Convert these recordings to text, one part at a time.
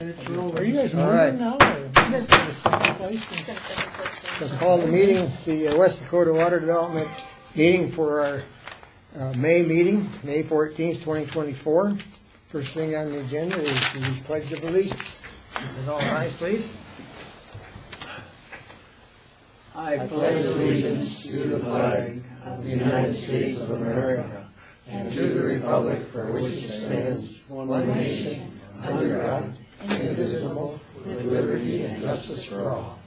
Are you guys moving now? Or you guys in the second place? Let's call the meeting, the West Dakota Water Development meeting for our May meeting, May 14th, 2024. First thing on the agenda is the Pledge of Allegiance. With all rise, please. I pledge allegiance to the flag of the United States of America and to the republic for which it stands, one nation, under God, indivisible, with liberty and justice for all.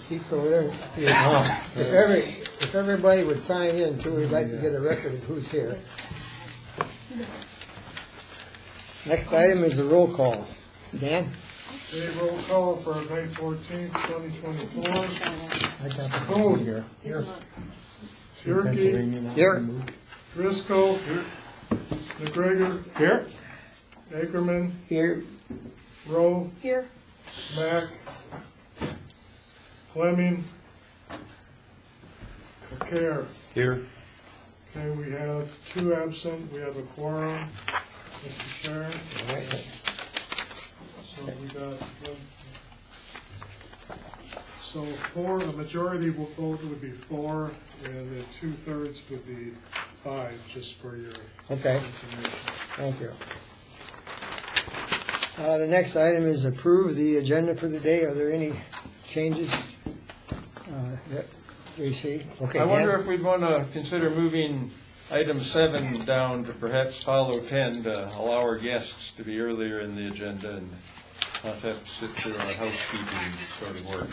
Seats over there. If everybody would sign in too, we'd like to get a record of who's here. Next item is a roll call. Dan? A roll call for May 14th, 2024. I got the phone here. Here. Sirki, Here. Driscoll, McGregor, Here. Ackerman, Here. Rowe, Here. Mack, Fleming, Kakare. Here. Okay, we have two absent. We have a quorum, Mr. Chair. All right. So we got, so four, a majority will vote would be 4, and then 2/3 would be 5, just for your Okay, information. thank you. The next item is approve the agenda for the day. Are there any changes that we see? Okay, I wonder Dan? if we'd want to consider moving item 7 down to perhaps follow 10 to allow our guests to be earlier in the agenda and not have to sit through our housekeeping sort of work.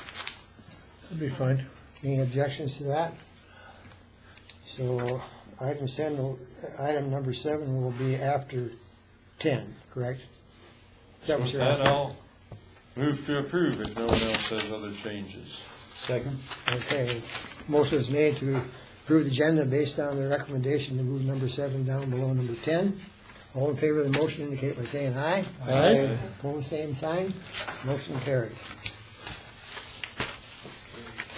That'd be fine. Any objections to that? So item number 7 will be after 10, correct? Is that what you're Then asking? I'll move to approve if no one else has other changes. Second. Okay, motion is made to approve the agenda based on the recommendation to move number 7 down below number 10. All in favor of the motion indicate by saying aye. Aye. Opposed, same sign. Motion carried.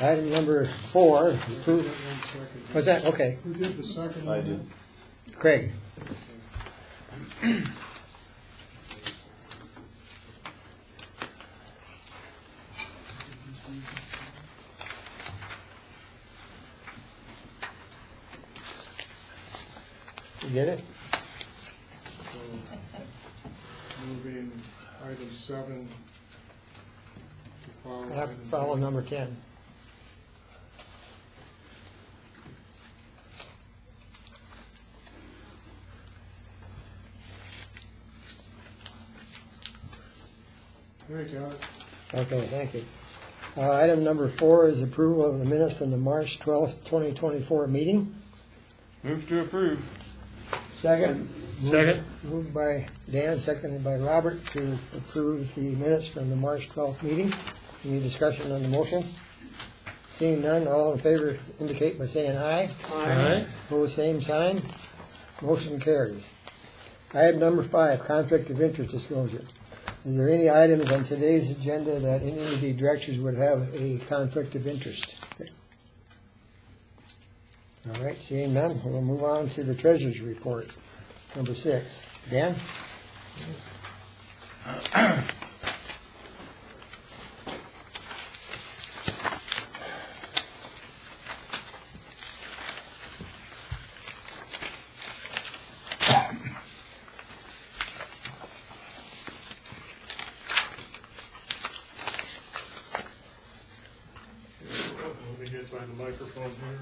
Item number 4, approve. One second. What's that? Okay, Who did the second? I did. Craig. You get it? Moving item 7 to follow. I have to item follow 10. number 10. There you go. Okay, thank you. Item number 4 is approval of the minutes from the March 12th, 2024 meeting. Move to approve. Second. Second. Moved by Dan, seconded by Robert to approve the minutes from the March 12th meeting. Any discussion on the motion? Seeing none, all in favor indicate by saying aye. Aye. Opposed, same sign. Motion carries. Item number 5, conflict of interest disclosure. Is there any items on today's agenda that any of the directors would have a conflict of interest? All right, seeing none, we'll move on to the treasurer's report, number 6. Dan? Let me get by the microphone here.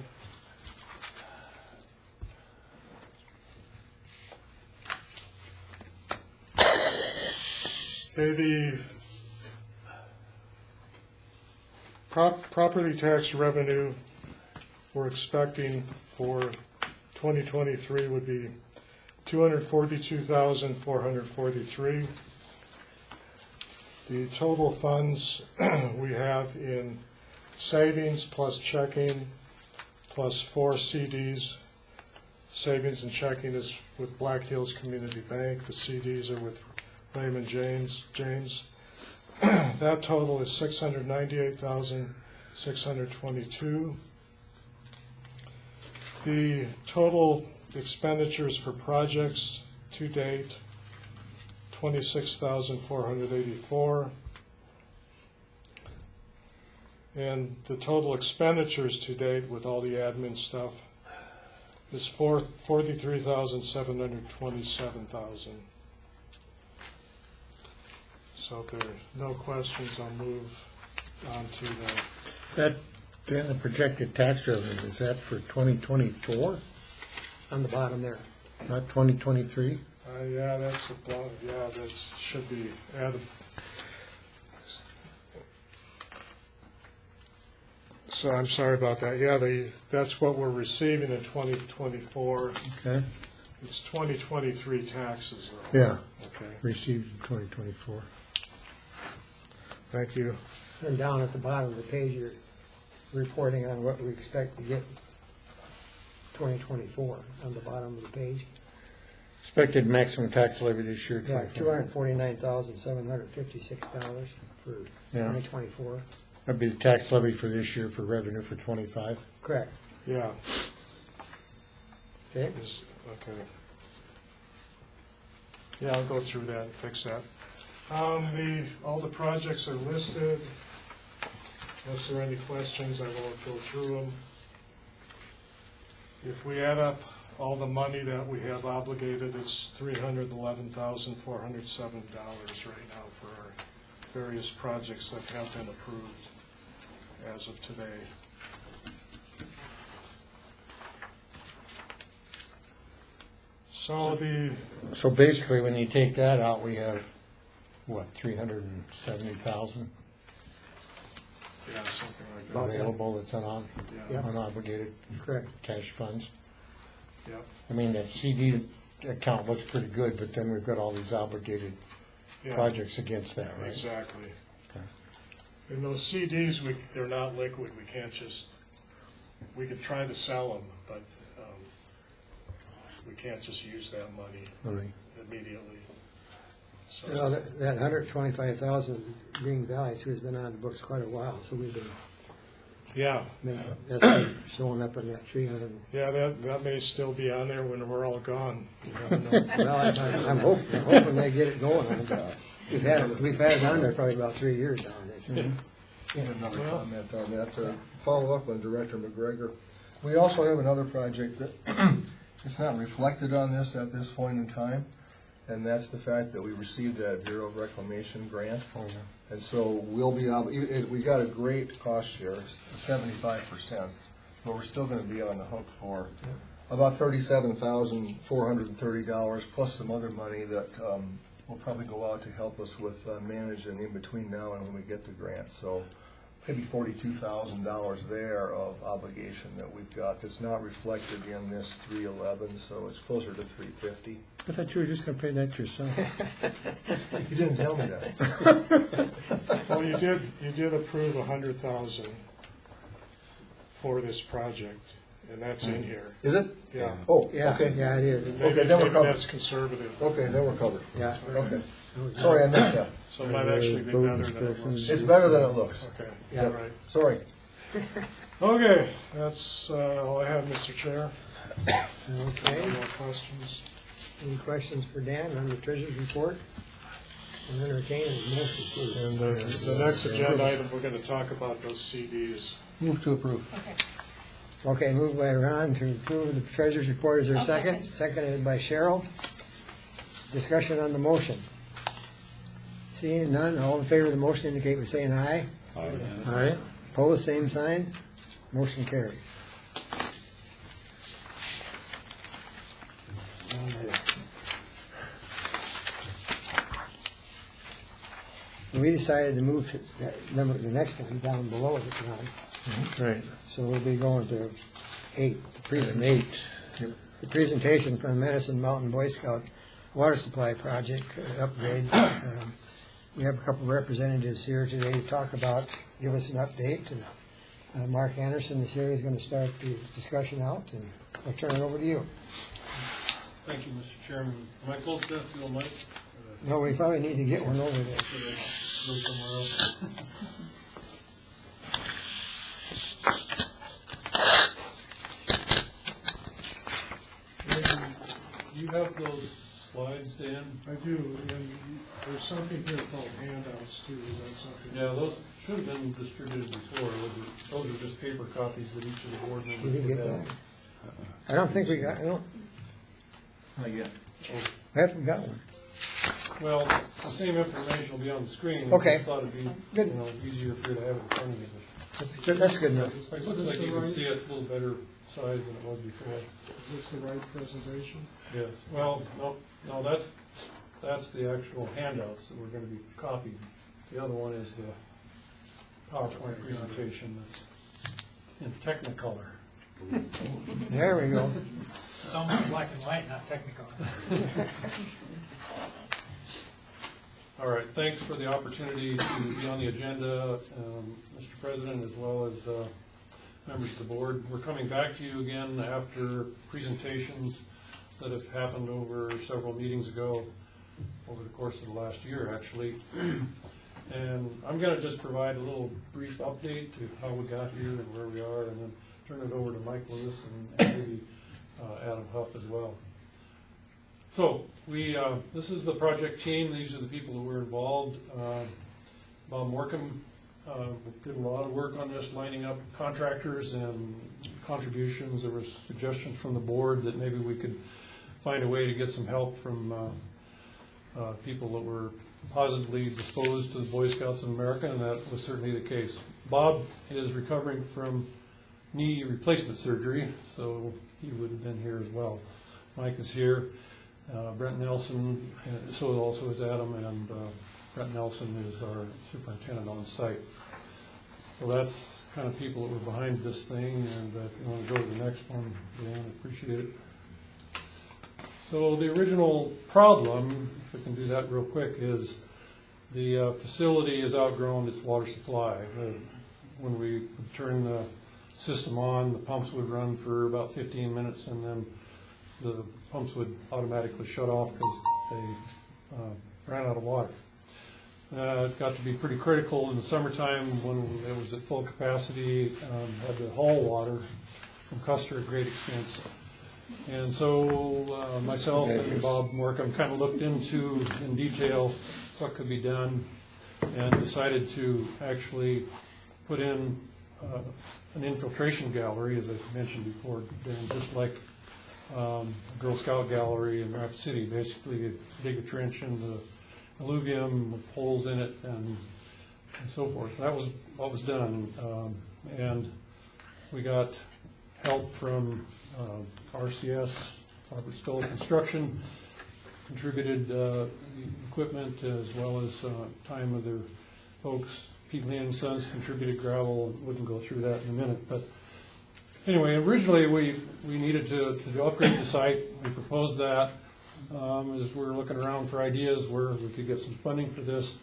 Okay, the property tax revenue we're expecting for 2023 would be $242,443. The total funds we have in savings plus checking plus 4 CDs. Savings and checking is with Black Hills Community Bank. The CDs are with Raymond James. That total is $698,622. The total expenditures for projects to date, 26,484. And the total expenditures to date with all the admin stuff is 43,727,000. So if there are no questions, I'll move on to That, then the projected tax revenue, is that for 2024, On the bottom there. not 2023? yeah, that's that should be added. So I'm sorry about that. Yeah, that's what we're receiving in 2024. Okay, It's 2023 taxes, though. yeah, Okay, received in 2024. thank you. And down at the bottom of the page, you're reporting on what we expect to get 2024 on the bottom of the page. Expected maximum tax levy this year, Yeah, 2024. $249,756 for Yeah. 2024. That'd be the tax levy for this year for revenue for 25. Correct. Yeah. Okay. Okay. Yeah, I'll go through that and fix that. All the projects are listed. Unless there are any questions, I won't go through them. If we add up all the money that we have obligated, it's $311,407 right now for our various projects that have been approved as of today. So basically, when you take that out, we have, what, 370,000 Yeah, something like that. About that. available that's Yeah. unobligated Correct. cash funds? Yep. I mean, that CD account looks pretty good, but then we've got all these obligated Yeah, projects against that, right? exactly. Okay. And those CDs, they're not liquid, we could try to sell them, but we can't just use that money All right. immediately. So, Well, that 125,000 Green Valley too has been on the books quite a while, so we've yeah, that's been showing up in that 300. yeah, that may still be on there when we're all gone. You never know. Well, I'm hoping they get it going on it. We've had it on there probably about 3 years now. Another comment on that, to follow up on Director McGregor. We also have another project that it's not reflected on this at this point in time, and that's the fact that we received that Bureau of Reclamation grant. And so we'll be, we got a great cost share, 75%, but we're still gonna be on the hook for about $37,430, plus some other money that will probably go out to help us with managing in between now and when we get the grant. So maybe $42,000 there of obligation that we've got that's not reflected in this 311, so it's closer to 350. I thought you were just going to pay that yourself. You didn't tell me that. Well, you did approve 100,000 for this project, and that's in here. Is it? Yeah. Oh, Yeah, okay. yeah, it is. Maybe then we're covered. that's conservative, Okay, then we're covered. Yeah. Okay. Sorry, I missed that. so it might actually be better than it looks. It's better than it looks. Okay, Yeah. right. Sorry. Okay, that's all I have, Mr. Chair. Okay. No more questions? Any questions for Dan on the treasurer's report? And entertain a motion, please. And the next agenda item, we're gonna talk about those CDs. Move to approve. Okay, moved by Ron to approve the treasurer's report. Is there a second? Seconded by Cheryl. Discussion on the motion. Seeing none, all in favor of the motion indicate by saying aye. Aye. Opposed, same sign. Motion carries. We decided to move the next one down below it now. Right. So we'll be going to 8, Prison 8. the presentation from Medicine Mountain Boy Scout Water Supply Project upgrade. We have a couple of representatives here today to talk about, give us an update. And Mark Anderson is here, he's going to start the discussion out, and I'll turn it over to you. Thank you, Mr. Chairman. Am I close enough to the mic? No, we probably need to get one over there. Go somewhere else. You have those slides, Dan? I do, and there's something here called handouts too, is that something? Yeah, those should have been distributed before. Those are just paper copies that each of the board members We didn't get would have. that. I don't think we got, I haven't got one. Well, the same information will be on the screen. Okay. I just thought it'd be, Good. easier for you to have it in front of you. That's good enough. It looks like you can see it a little better size than it was before. Is this the right presentation? Yes, well, no, that's the actual handouts that were gonna be copied. The other one is the PowerPoint presentation that's in Technicolor. There we go. It's almost black and white, not technical. All right, thanks for the opportunity to be on the agenda, Mr. President, as well as members of the board. We're coming back to you again after presentations that have happened over several meetings ago, over the course of the last year, actually. And I'm going to just provide a little brief update to how we got here and where we are, and then turn it over to Mike Lewis and maybe Adam Huff as well. So this is the project team. These are the people who were involved. Bob Morcom did a lot of work on this, lining up contractors and contributions. There were suggestions from the board that maybe we could find a way to get some help from people that were positively disposed to the Boy Scouts of America, and that was certainly the case. Bob is recovering from knee replacement surgery, so he would have been here as well. Mike is here. Brent Nelson, so also is Adam, and Brent Nelson is our superintendent on site. So that's kind of people that were behind this thing, and if you want to go to the next one, Dan, I appreciate it. So the original problem, if I can do that real quick, is the facility has outgrown its water supply. When we would turn the system on, the pumps would run for about 15 minutes, and then the pumps would automatically shut off because they ran out of water. It got to be pretty critical in the summertime when it was at full capacity, had to haul water from Custer at great expense. And so myself and Bob Morcom kind of looked into in detail what could be done and decided to actually put in an infiltration gallery, as I mentioned before, Dan, just like Girl Scout gallery in Rapid City. Basically, you dig a trench in the alluvium with holes in it and so forth. That was what was done, and we got help from RCS, Robert Stoll Construction, contributed the equipment as well as time of their folks. Pete Lee & Sons contributed gravel. Wouldn't go through that in a minute, but anyway, originally we needed to upgrade the site. We proposed that as we were looking around for ideas where we could get some funding for this.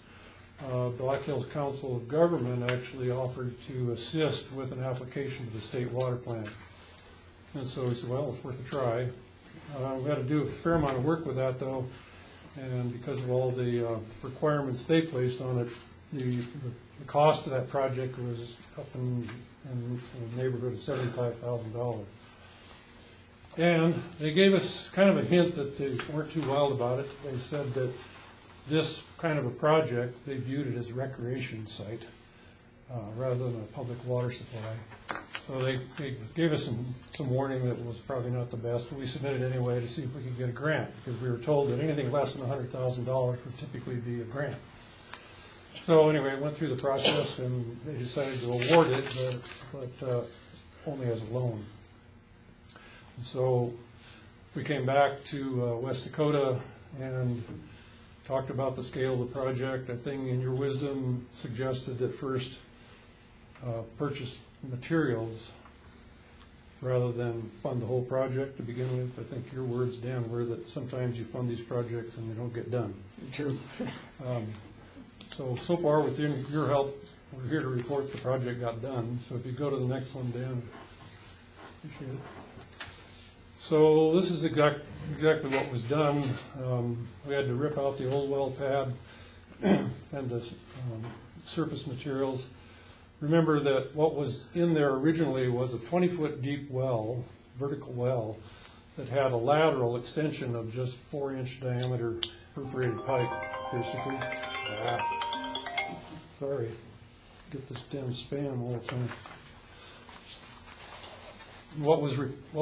Black Hills Council of Government actually offered to assist with an application to the state water plant. And so we said, well, it's worth a try. We had to do a fair amount of work with that, though, and because of all the requirements they placed on it, the cost of that project was up in the neighborhood of $75,000. And they gave us kind of a hint that they weren't too wild about it. They said that this kind of a project, they viewed it as a recreation site rather than a public water supply. So they gave us some warning that was probably not the best, but we submitted anyway to see if we could get a grant, because we were told that anything less than $100,000 would typically be a grant. So anyway, went through the process, and they decided to award it, but only as a loan. And so we came back to West Dakota and talked about the scale of the project. I think in your wisdom suggested that first purchase materials rather than fund the whole project to begin with. I think your words, Dan, were that sometimes you fund these projects and they don't get done. True. So far, with your help, we're here to report the project got done. So if you go to the next one, Dan, appreciate it. So this is exactly what was done. We had to rip out the old well pad and the surface materials. Remember that what was in there originally was a 20-foot deep well, vertical well, that had a lateral extension of just 4-inch diameter perforated pipe, basically. Sorry, get this damn spam all the time. What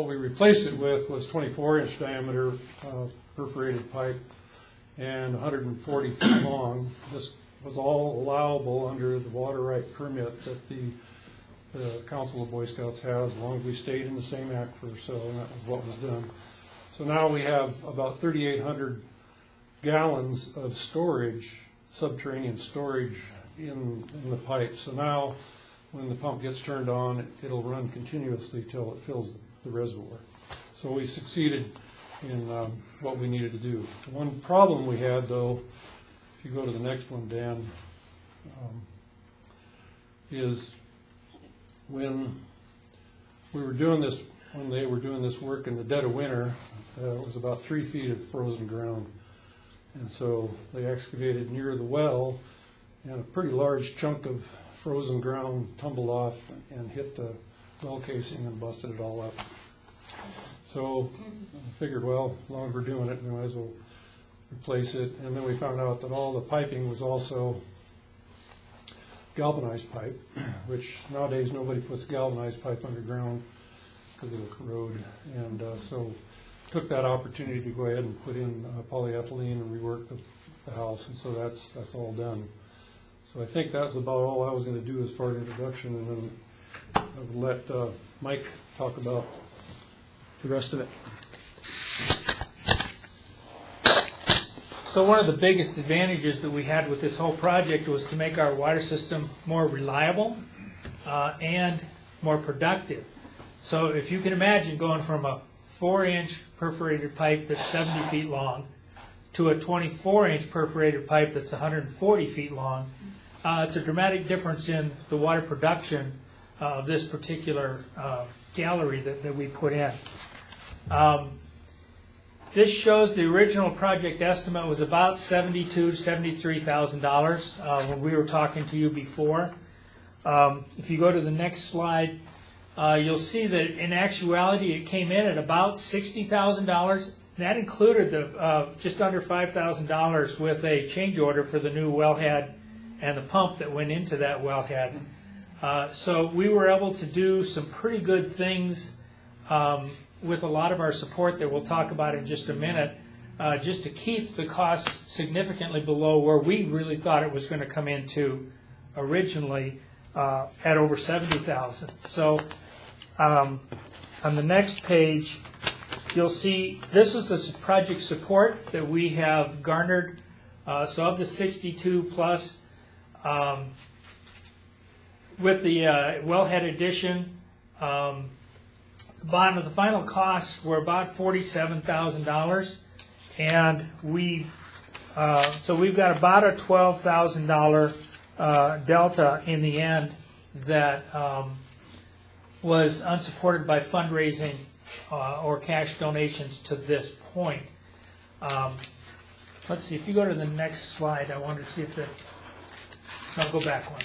we replaced it with was 24-inch diameter perforated pipe and 140 feet long. This was all allowable under the water right permit that the Council of Boy Scouts has, as long as we stayed in the same aquifer, so that was what was done. So now we have about 3,800 gallons of storage, subterranean storage in the pipe. So now when the pump gets turned on, it'll run continuously till it fills the reservoir. So we succeeded in what we needed to do. One problem we had, though, if you go to the next one, Dan, is when we were doing this, when they were doing this work in the dead of winter, it was about 3 feet of frozen ground. And so they excavated near the well, and a pretty large chunk of frozen ground tumbled off and hit the well casing and busted it all up. So I figured, well, as long as we're doing it, we might as well replace it. And then we found out that all the piping was also galvanized pipe, which nowadays nobody puts galvanized pipe underground because it'll corrode. And so took that opportunity to go ahead and put in polyethylene and rework the house, and so that's all done. So I think that's about all I was going to do as far as introduction, and then I would let Mike talk about the rest of it. So one of the biggest advantages that we had with this whole project was to make our water system more reliable and more productive. So if you can imagine going from a 4-inch perforated pipe that's 70 feet long to a 24-inch perforated pipe that's 140 feet long, it's a dramatic difference in the water production of this particular gallery that we put in. This shows the original project estimate was about $72,000 to $73,000 when we were talking to you before. If you go to the next slide, you'll see that in actuality it came in at about $60,000. That included the just under $5,000 with a change order for the new wellhead and the pump that went into that wellhead. So we were able to do some pretty good things with a lot of our support that we'll talk about in just a minute, just to keep the cost significantly below where we really thought it was going to come into originally at over $70,000. So on the next page, you'll see this is the project support that we have garnered. So of the 62 plus, with the wellhead addition, the final costs were about $47,000, and so we've got about a $12,000 delta in the end that was unsupported by fundraising or cash donations to this point. Let's see, if you go to the next slide, I wanted to see if that's, I'll go back one.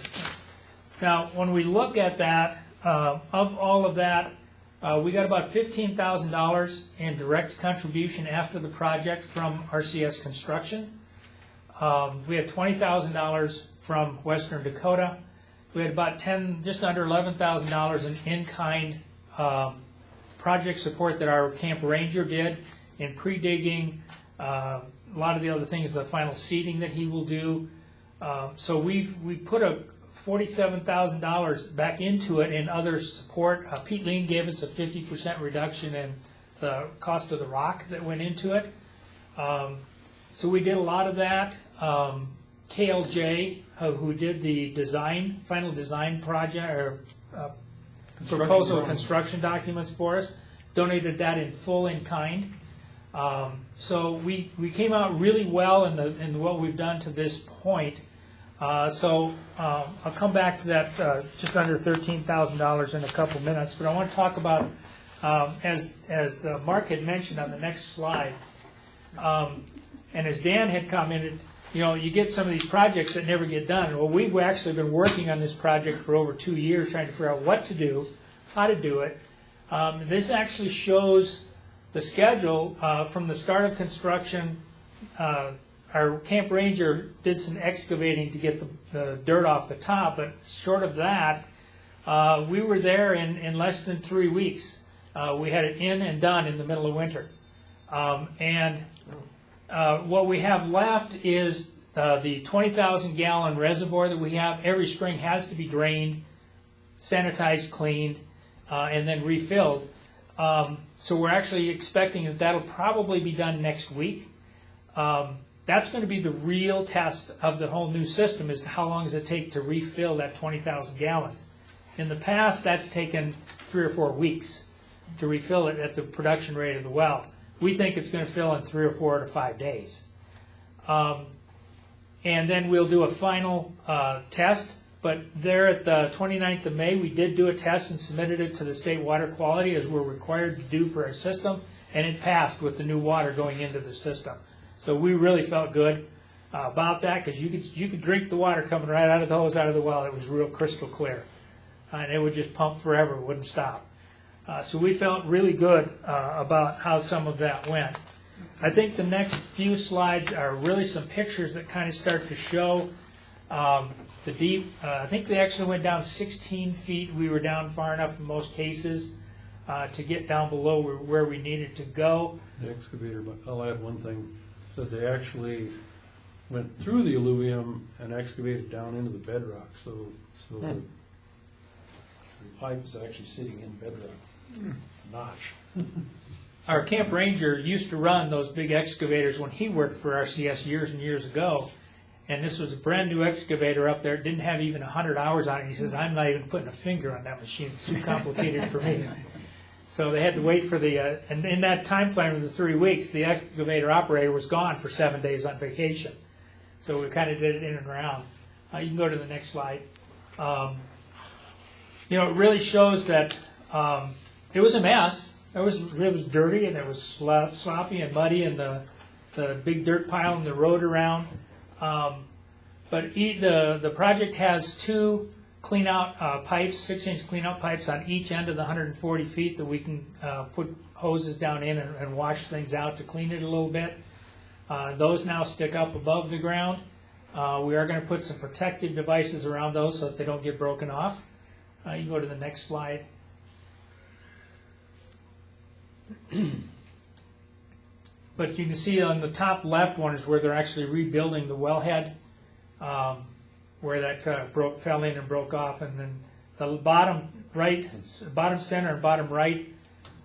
Now, when we look at that, of all of that, we got about $15,000 in direct contribution after the project from RCS Construction. We had $20,000 from Western Dakota. We had about just under $11,000 in in-kind project support that our camp ranger did in pre-digging, a lot of the other things, the final seeding that he will do. So we put a $47,000 back into it in other support. Pete Lean gave us a 50% reduction in the cost of the rock that went into it. So we did a lot of that. KLJ, who did the final design project or proposal construction documents for us, donated that in full in kind. So we came out really well in what we've done to this point. So I'll come back to that just under $13,000 in a couple minutes, but I want to talk about, as Mark had mentioned on the next slide, and as Dan had commented, you get some of these projects that never get done. Well, we've actually been working on this project for over 2 years trying to figure out what to do, how to do it. This actually shows the schedule, from the start of construction, our camp ranger did some excavating to get the dirt off the top, but short of that, we were there in less than 3 weeks. We had it in and done in the middle of winter. What we have left is the 20,000 gallon reservoir that we have. Every spring has to be drained, sanitized, cleaned, and then refilled. So we're actually expecting that that'll probably be done next week. That's going to be the real test of the whole new system, is how long does it take to refill that 20,000 gallons. In the past, that's taken 3 or 4 weeks to refill it at the production rate of the well. We think it's going to fill in 3 or 4 to 5 days. And then we'll do a final test. But there at the 29th of May, we did do a test and submitted it to the state water quality, as we're required to do for our system, and it passed with the new water going into the system. So we really felt good about that, because you could drink the water coming right out of the hose, out of the well. It was real crystal clear, and it would just pump forever, it wouldn't stop. So we felt really good about how some of that went. I think the next few slides are really some pictures that kind of start to show the deep. I think they actually went down 16 feet. We were down far enough in most cases to get down below where we needed to go. The excavator, but I'll add one thing. Said they actually went through the alluvium and excavated down into the bedrock. So the pipe is actually sitting in bedrock notch. Our camp ranger used to run those big excavators when he worked for RCS years and years ago. And this was a brand new excavator up there. It didn't have even 100 hours on it. He says, I'm not even putting a finger on that machine. It's too complicated for me. So they had to wait for the, and in that time frame of the 3 weeks, the excavator operator was gone for 7 days on vacation. So we kind of did it in and around. You can go to the next slide. It really shows that it was a mess. It was dirty, and it was sloppy and muddy, and the big dirt pile in the road around. But the project has 2 clean out pipes, 6-inch clean out pipes on each end of the 140 feet that we can put hoses down in and wash things out to clean it a little bit. Those now stick up above the ground. We are going to put some protective devices around those so that they don't get broken off. You can go to the next slide. But you can see on the top left one is where they're actually rebuilding the wellhead, where that fell in and broke off, and then the bottom right, bottom center, and bottom right.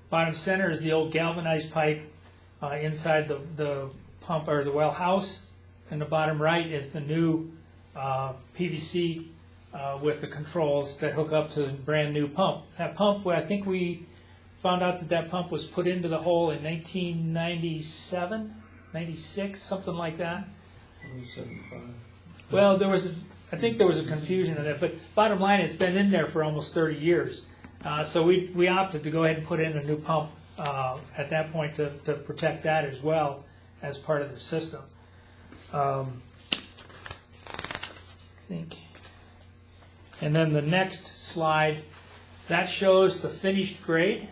Bottom center is the old galvanized pipe inside the pump or the well house, and the bottom right is the new PVC with the controls that hook up to the brand new pump. That pump, I think we found out that pump was put into the hole in 1997, 96, something like that. 75. Well, I think there was a confusion in that, but bottom line, it's been in there for almost 30 years. So we opted to go ahead and put in a new pump at that point to protect that as well as part of the system. I think. And then the next slide, that shows the finished grade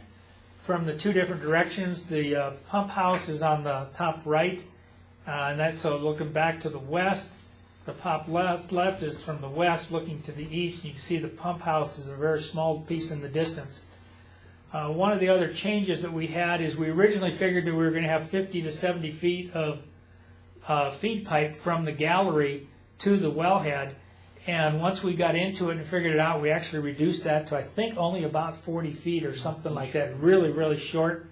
from the 2 different directions. The pump house is on the top right, and that's so looking back to the west. The top left is from the west looking to the east. You can see the pump house is a very small piece in the distance. One of the other changes that we had is we originally figured that we were going to have 50 to 70 feet of feed pipe from the gallery to the wellhead. And once we got into it and figured it out, we actually reduced that to, I think, only about 40 feet or something like that. Really, really short.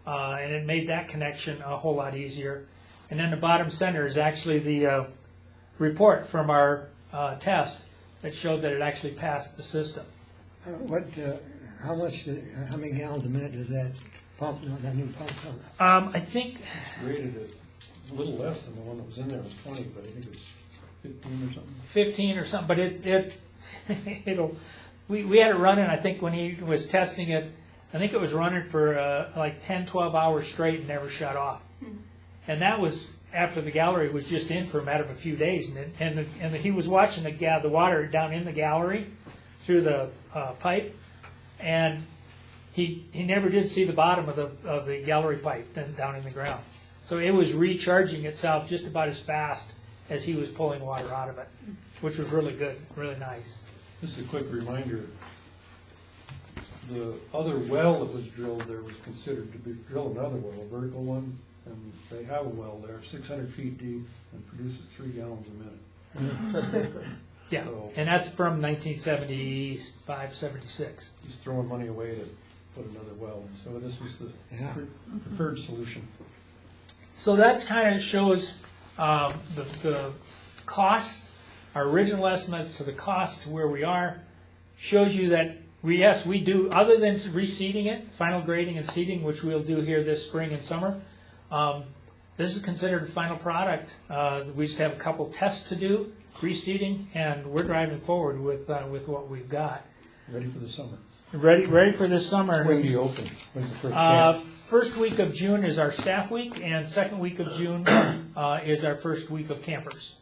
And it made that connection a whole lot easier. And then the bottom center is actually the report from our test that showed that it actually passed the system. How many gallons a minute does that pump, that new pump cover? I think Rated it a little less than the one that was in there. It was 20, but I think it was 15 or something. 15 or something, but it'll. We had it running. I think when he was testing it, I think it was running for like 10, 12 hours straight and never shut off. And that was after the gallery was just in for a matter of a few days, and he was watching the water down in the gallery through the pipe, and he never did see the bottom of the gallery pipe down in the ground. So it was recharging itself just about as fast as he was pulling water out of it, which was really good, really nice. Just a quick reminder, the other well that was drilled there was considered to be drill another well, a vertical one, and they have a well there, 600 feet deep, and produces 3 gallons a minute. Yeah, So- and that's from 1975, 76. He's throwing money away to put another well in, so this was the Yeah. preferred solution. So that's kind of shows the cost, our original estimate to the cost to where we are, shows you that we do, other than reseeding it, final grading and seeding, which we'll do here this spring and summer, this is considered a final product. We just have a couple tests to do, reseeding, and we're driving forward with what we've got. Ready for the summer. Ready for this summer. When do you open? When's the first camp? First week of June is our staff week, and second week of June is our first week of campers.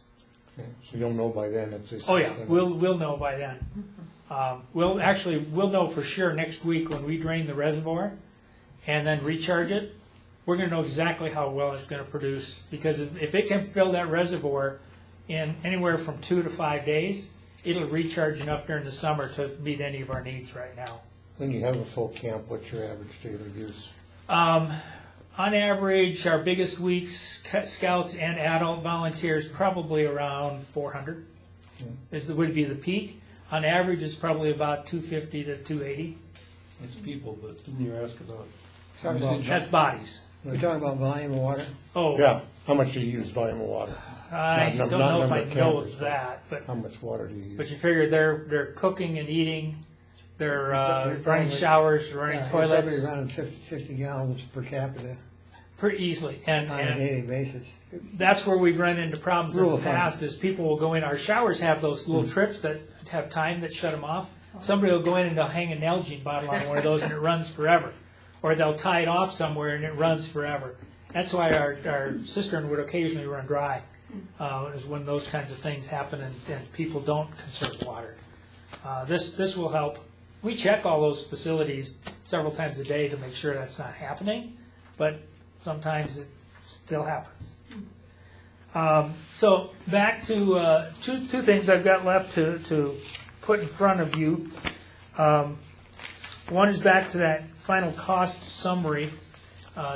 Okay, so you'll know by then if it's. Oh yeah, we'll know by then. We'll know for sure next week when we drain the reservoir and then recharge it. We're going to know exactly how well it's going to produce, because if it can fill that reservoir in anywhere from 2 to 5 days, it'll recharge enough during the summer to meet any of our needs right now. When you have a full camp, what's your average daily use? On average, our biggest weeks, scouts and adult volunteers, probably around 400 would be the peak. On average, it's probably about 250 to 280. That's people, but didn't you ask about Talk about, That's bodies. we're talking about volume of water. Oh, Yeah, how much do you use volume of water? I Not don't know if I number of know campers, but that, but How much water do you use? you figure they're cooking and eating, they're running probably- showers, running Yeah, toilets Probably running 50 gallons per capita pretty easily. And on a daily basis. that's where we've run into problems in Rule the of thumb. past, is people will go in, our showers have those little trips that have time that shut them off. Somebody will go in and they'll hang an Nalgene bottle on one of those and it runs forever. Or they'll tie it off somewhere and it runs forever. That's why our cistern would occasionally run dry, is when those kinds of things happen and people don't conserve water. This will help. We check all those facilities several times a day to make sure that's not happening, but sometimes it still happens. So back to two things I've got left to put in front of you. One is back to that final cost summary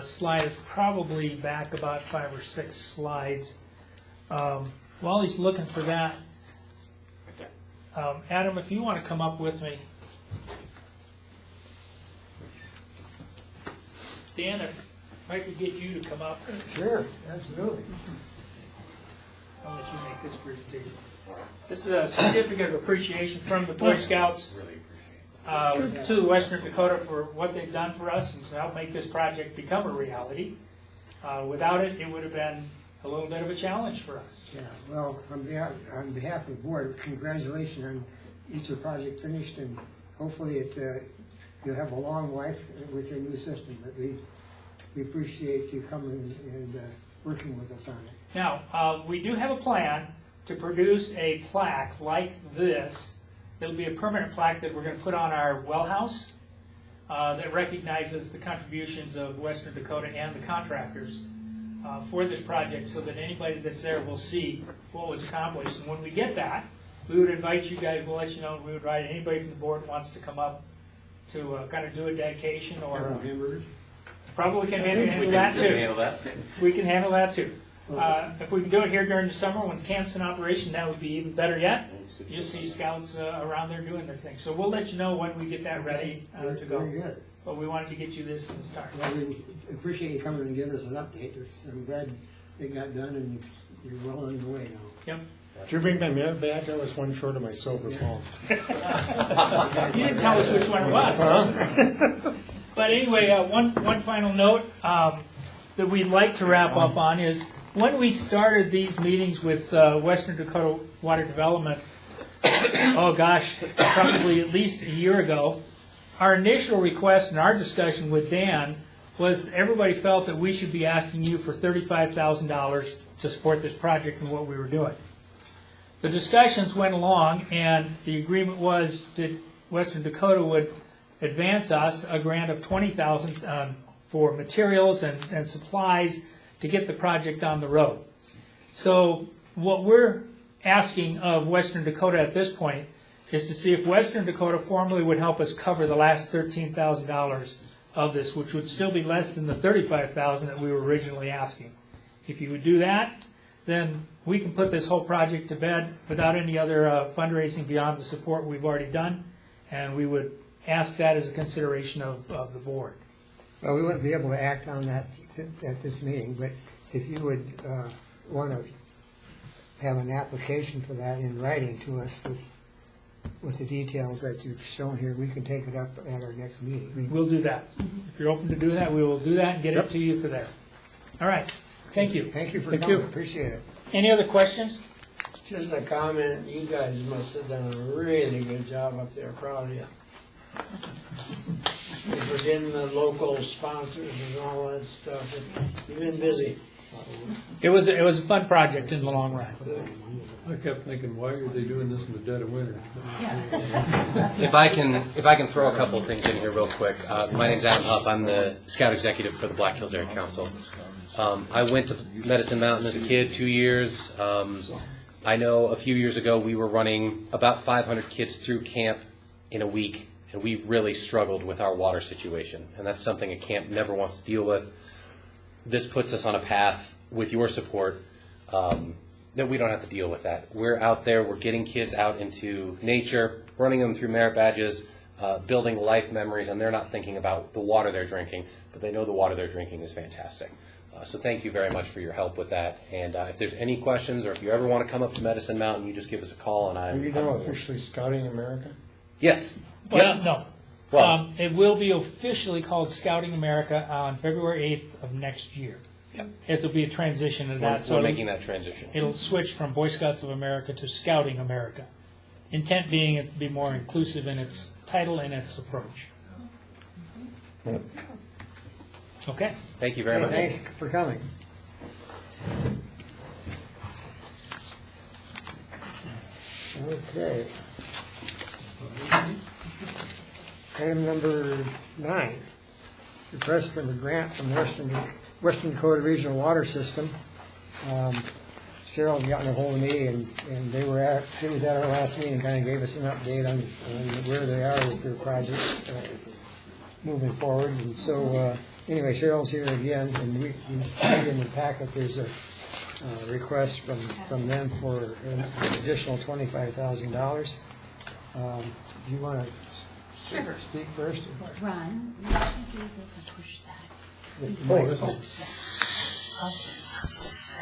slide, probably back about 5 or 6 slides. While he's looking for that, Adam, if you want to come up with me. Dan, if I could get you to come up, Sure, absolutely. I'll let you make this presentation. This is a certificate of appreciation from the Boy Scouts to Western Dakota for what they've done for us and to help make this project become a reality. Without it, it would have been a little bit of a challenge for us. Yeah, well, on behalf of the board, congratulations on each of the project finished, and hopefully you'll have a long life with your new system. That we appreciate you coming and working with us on it. Now, we do have a plan to produce a plaque like this. It'll be a permanent plaque that we're going to put on our well house that recognizes the contributions of Western Dakota and the contractors for this project, so that anybody that's there will see what was accomplished. And when we get that, we would invite you guys, we'll let you know, we would invite anybody from the board who wants to come up to kind of do a dedication or probably can handle that too. We can handle that too. If we can do it here during the summer when camp's in operation, that would be even better yet. You'll see scouts around there doing their thing. So we'll let you know when we get that ready to go. Very good. But we wanted to get you this to start. Well, we appreciate you coming and giving us an update. I'm glad it got done and you're well on your way now. Yep. Did you bring my mirror back? I was one short of my silver phone. You didn't tell us which one it was. But anyway, one final note that we'd like to wrap up on is when we started these meetings with Western Dakota Water Development, oh gosh, probably at least a year ago, our initial request and our discussion with Dan was that everybody felt that we should be asking you for $35,000 to support this project and what we were doing. The discussions went along, and the agreement was that Western Dakota would advance us a grant of $20,000 for materials and supplies to get the project on the road. So what we're asking of Western Dakota at this point is to see if Western Dakota formally would help us cover the last $13,000 of this, which would still be less than the $35,000 that we were originally asking. If you would do that, then we can put this whole project to bed without any other fundraising beyond the support we've already done, and we would ask that as a consideration of the board. Well, we wouldn't be able to act on that at this meeting, but if you would want to have an application for that in writing to us with the details that you've shown here, we can take it up at our next meeting. We'll do that. If you're open to do that, we will do that and get it to you for there. All right, thank you. Thank you for Thank coming, you. appreciate it. Any other questions? Just a comment, you guys must have done a really good job up there, proud of you. For getting the local sponsors and all that stuff, you've been busy. It was a fun project in the long run. I kept thinking, why are they doing this in the dead of winter? If I can throw a couple of things in here real quick. My name's Adam Huff. I'm the Scout Executive for the Black Hills Area Council. I went to Medicine Mountain as a kid, 2 years. I know a few years ago we were running about 500 kids through camp in a week, and we really struggled with our water situation. And that's something a camp never wants to deal with. This puts us on a path with your support that we don't have to deal with that. We're out there, we're getting kids out into nature, running them through merit badges, building life memories, and they're not thinking about the water they're drinking, but they know the water they're drinking is fantastic. So thank you very much for your help with that. And if there's any questions, or if you ever want to come up to Medicine Mountain, you just give us a call. And Are you now officially Scouting America? Yes. Well, no. Well, It will be officially called Scouting America on February 8th of next year. Yep. It will be a transition of that. we're making that transition. It'll switch from Boy Scouts of America to Scouting America. Intent being it to be more inclusive in its title and its approach. Okay. Thank you very much. Thanks for coming. Okay. Item number 9, request for the grant from Western Dakota Regional Water System. Cheryl got a hold of me, and she was at our last meeting, kind of gave us an update on where they are with their project moving forward. And so, anyway, Cheryl's here again, and we in the packet, there's a request from them for an additional $25,000. Do you want to Sure. speak first? Ron, you should be able to push that. I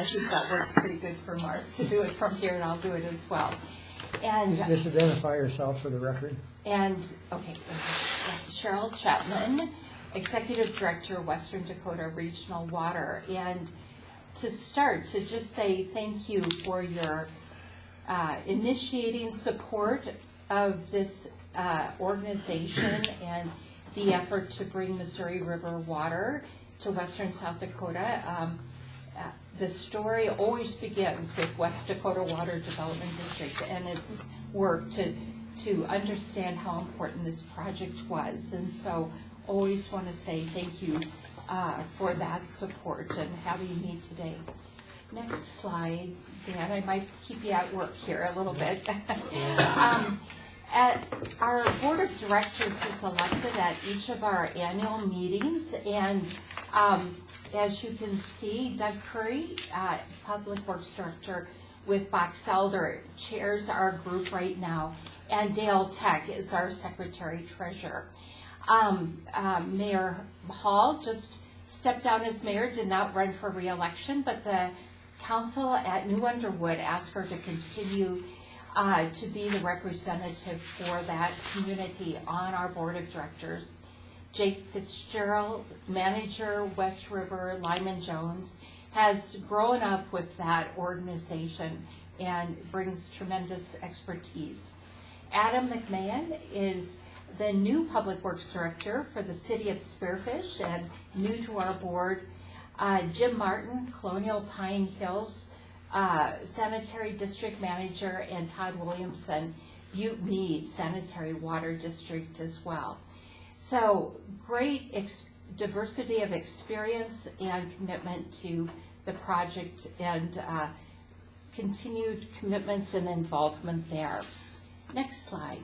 think that works pretty good for Mark to do it from here, and I'll do it as well. And Just identify yourself for the record. okay, Cheryl Chapman, Executive Director, Western Dakota Regional Water. And to start, to just say thank you for your initiating support of this organization and the effort to bring Missouri River water to western South Dakota. The story always begins with West Dakota Water Development District and its work to understand how important this project was. And so always want to say thank you for that support and having me today. Next slide, Dan. I might keep you at work here a little bit. Our board of directors is elected at each of our annual meetings, and as you can see, Doug Curry, Public Works Director with Box Elder, chairs our group right now, and Dale Tech is our Secretary Treasurer. Mayor Hall just stepped down as mayor, did not run for re-election, but the council at New Underwood asked her to continue to be the representative for that community on our board of directors. Jake Fitzgerald, manager, West River, Lyman Jones, has grown up with that organization and brings tremendous expertise. Adam McMahon is the new Public Works Director for the city of Spearfish and new to our board. Jim Martin, Colonial Pine Hills, Sanitary District Manager, and Todd Williamson, Butte Mead Sanitary Water District as well. So great diversity of experience and commitment to the project, and continued commitments and involvement there. Next slide.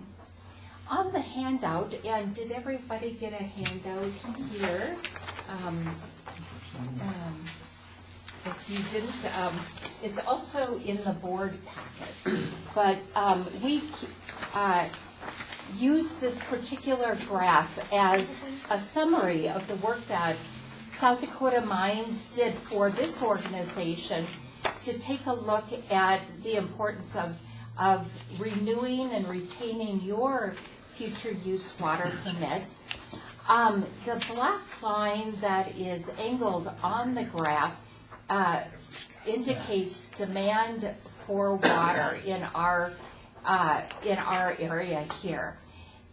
On the handout, and did everybody get a handout here? If you didn't, it's also in the board packet. But we use this particular graph as a summary of the work that South Dakota Mines did for this organization to take a look at the importance of renewing and retaining your future use water permit. The black line that is angled on the graph indicates demand for water in our area here.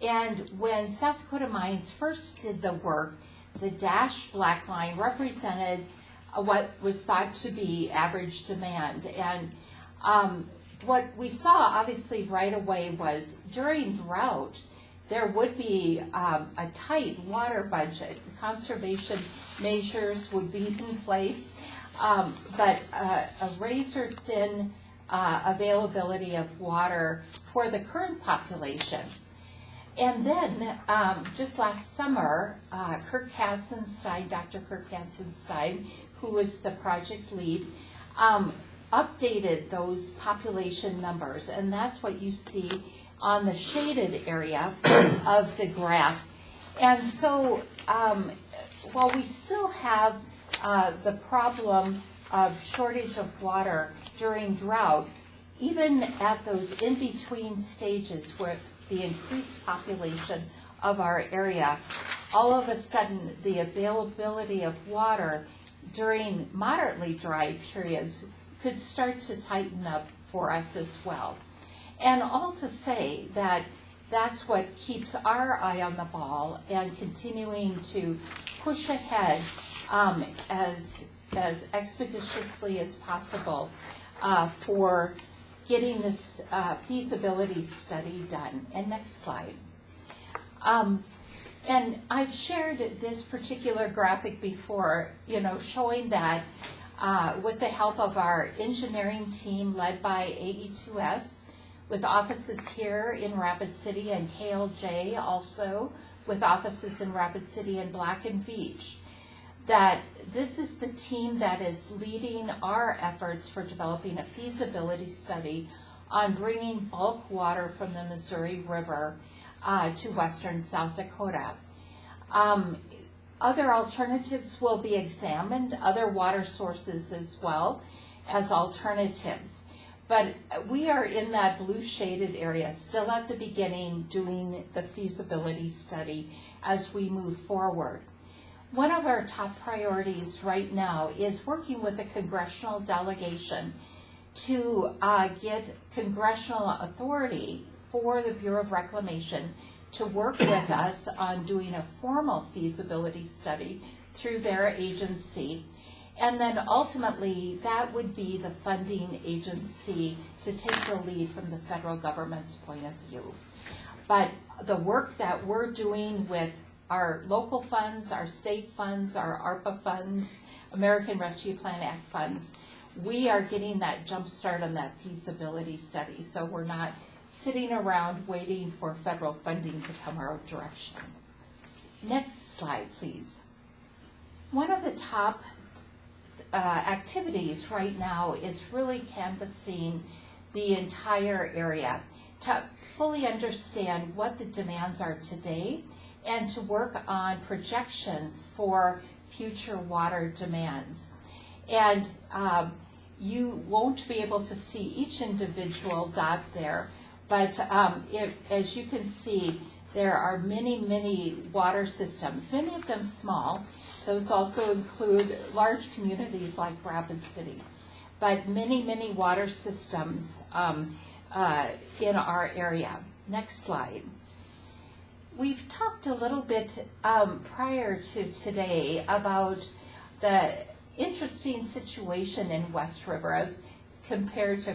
And when South Dakota Mines first did the work, the dashed black line represented what was thought to be average demand. And what we saw obviously right away was during drought, there would be a tight water budget. Conservation measures would be in place, but a razor-thin availability of water for the current population. And then, just last summer, Dr. Kirk Katzenstein, who was the project lead, updated those population numbers, and that's what you see on the shaded area of the graph. And so, while we still have the problem of shortage of water during drought, even at those in-between stages where the increased population of our area, all of a sudden the availability of water during moderately dry periods could start to tighten up for us as well. And all to say that that's what keeps our eye on the ball and continuing to push ahead as expeditiously as possible for getting this feasibility study done. And next slide. And I've shared this particular graphic before, showing that with the help of our engineering team led by AE2S, with offices here in Rapid City, and KLJ also with offices in Rapid City and Black and Veatch, that this is the team that is leading our efforts for developing a feasibility study on bringing bulk water from the Missouri River to western South Dakota. Other alternatives will be examined, other water sources as well as alternatives. But we are in that blue shaded area, still at the beginning, doing the feasibility study as we move forward. One of our top priorities right now is working with the congressional delegation to get congressional authority for the Bureau of Reclamation to work with us on doing a formal feasibility study through their agency. And then ultimately, that would be the funding agency to take the lead from the federal government's point of view. But the work that we're doing with our local funds, our state funds, our ARPA funds, American Rescue Plan Act funds, we are getting that jump start on that feasibility study. So we're not sitting around waiting for federal funding to come our direction. Next slide, please. One of the top activities right now is really canvassing the entire area to fully understand what the demands are today and to work on projections for future water demands. And you won't be able to see each individual dot there, but as you can see, there are many, many water systems, many of them small. Those also include large communities like Rapid City, but many, many water systems in our area. Next slide. We've talked a little bit prior to today about the interesting situation in West River as compared to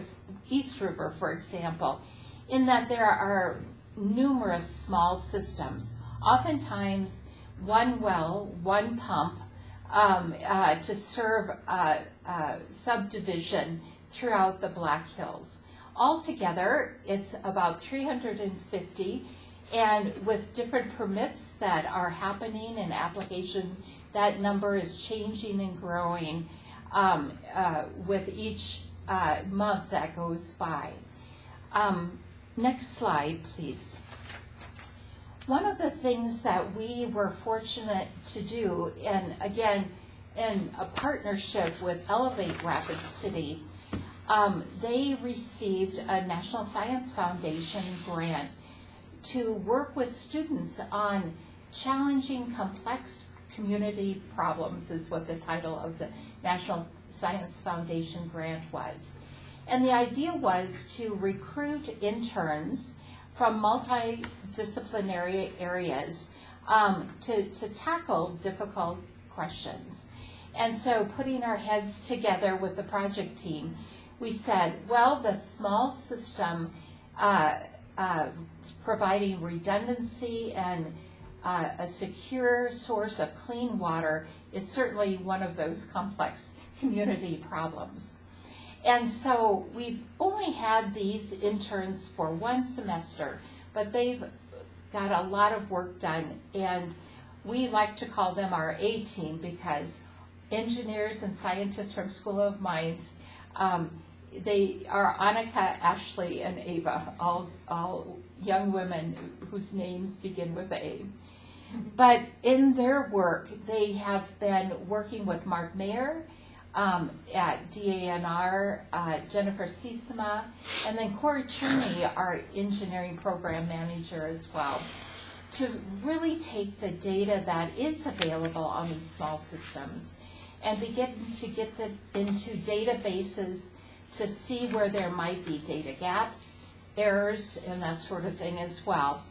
East River, for example, in that there are numerous small systems, oftentimes one well, one pump, to serve a subdivision throughout the Black Hills. Altogether, it's about 350, and with different permits that are happening in application, that number is changing and growing with each month that goes by. Next slide, please. One of the things that we were fortunate to do, and again, in a partnership with Elevate Rapid City, they received a National Science Foundation grant to work with students on challenging complex community problems, is what the title of the National Science Foundation grant was. And the idea was to recruit interns from multidisciplinary areas to tackle difficult questions. And so putting our heads together with the project team, we said, well, the small system providing redundancy and a secure source of clean water is certainly one of those complex community problems. And so we've only had these interns for one semester, but they've got a lot of work done, and we like to call them our A-team because engineers and scientists from School of Mines, they are Annika, Ashley, and Ava, all young women whose names begin with A. But in their work, they have been working with Mark Mayer at DANR, Jennifer Sietsema, and then Corey Cherney, our engineering program manager as well, to really take the data that is available on these small systems and begin to get into databases to see where there might be data gaps, errors, and that sort of thing as well.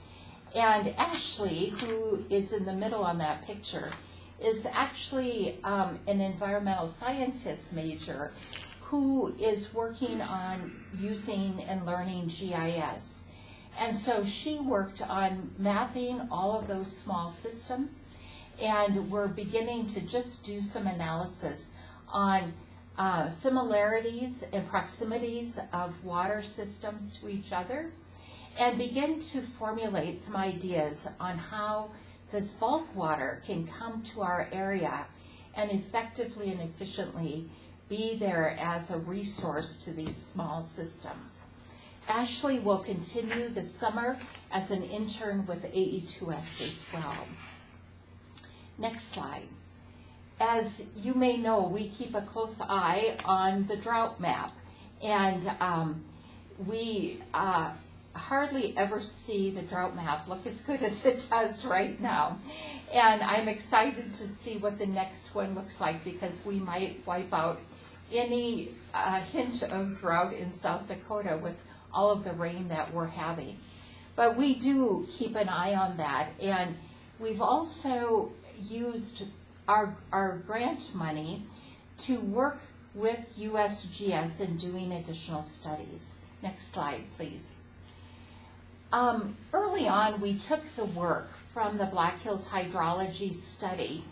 And Ashley, who is in the middle on that picture, is actually an environmental scientist major who is working on using and learning GIS. And so she worked on mapping all of those small systems, and we're beginning to just do some analysis on similarities and proximities of water systems to each other, and begin to formulate some ideas on how this bulk water can come to our area and effectively and efficiently be there as a resource to these small systems. Ashley will continue this summer as an intern with AE2S as well. Next slide. As you may know, we keep a close eye on the drought map, and we hardly ever see the drought map look as good as it does right now. And I'm excited to see what the next one looks like, because we might wipe out any hint of drought in South Dakota with all of the rain that we're having. But we do keep an eye on that, and we've also used our grant money to work with USGS in doing additional studies. Next slide, please. Early on, we took the work from the Black Hills hydrology study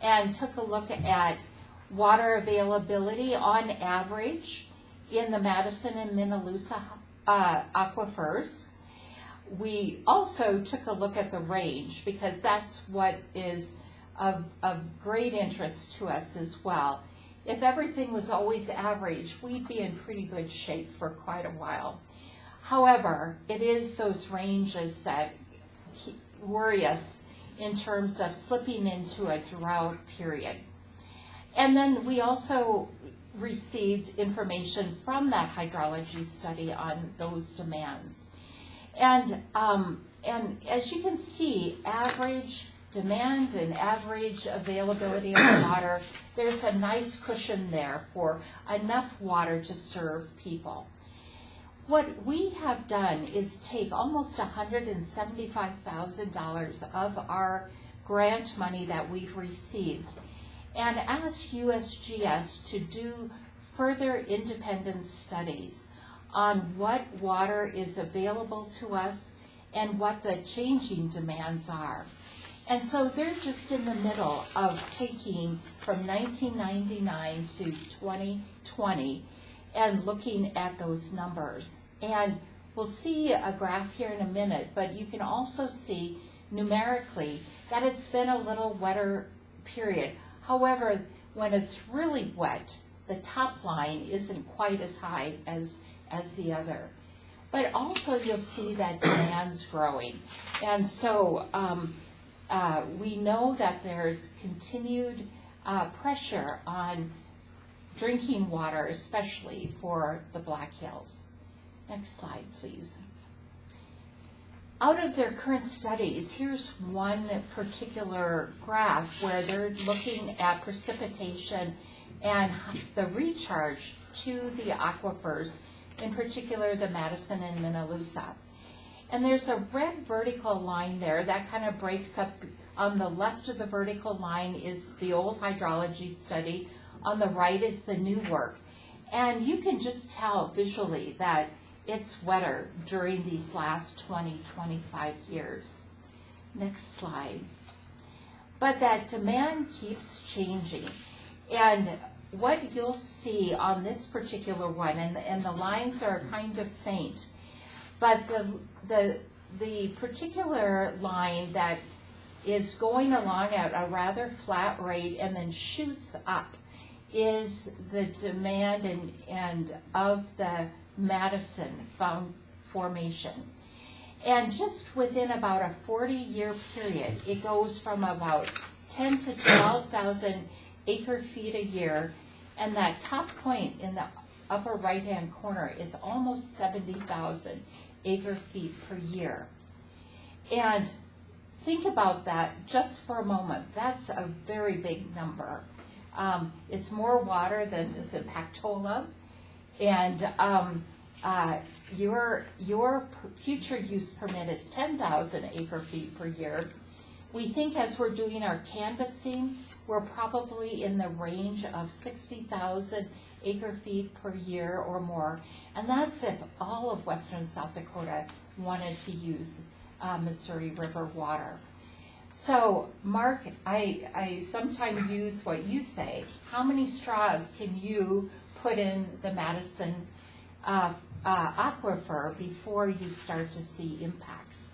and took a look at water availability on average in the Madison and Minnelusa aquifers. We also took a look at the range, because that's what is of great interest to us as well. If everything was always average, we'd be in pretty good shape for quite a while. However, it is those ranges that worry us in terms of slipping into a drought period. And then we also received information from that hydrology study on those demands. And as you can see, average demand and average availability of water, there's a nice cushion there for enough water to serve people. What we have done is take almost $175,000 of our grant money that we've received and ask USGS to do further independent studies on what water is available to us and what the changing demands are. And so they're just in the middle of taking from 1999 to 2020 and looking at those numbers. And we'll see a graph here in a minute, but you can also see numerically that it's been a little wetter period. However, when it's really wet, the top line isn't quite as high as the other. But also you'll see that demand's growing. And so we know that there's continued pressure on drinking water, especially for the Black Hills. Next slide, please. Out of their current studies, here's one particular graph where they're looking at precipitation and the recharge to the aquifers, in particular the Madison and Minnelusa. And there's a red vertical line there that kind of breaks up. On the left of the vertical line is the old hydrology study. On the right is the new work. And you can just tell visually that it's wetter during these last 20-25 years. Next slide. But that demand keeps changing. And what you'll see on this particular one, and the lines are kind of faint, but the particular line that is going along at a rather flat rate and then shoots up is the demand and of the Madison formation. And just within about a 40-year period, it goes from about 10 to 12,000 acre feet a year, and that top point in the upper right-hand corner is almost 70,000 acre feet per year. And think about that just for a moment. That's a very big number. It's more water than is in Pactola, and your future use permit is 10,000 acre feet per year. We think as we're doing our canvassing, we're probably in the range of 60,000 acre feet per year or more, and that's if all of western South Dakota wanted to use Missouri River water. So, Mark, I sometimes use what you say. How many straws can you put in the Madison aquifer before you start to see impacts?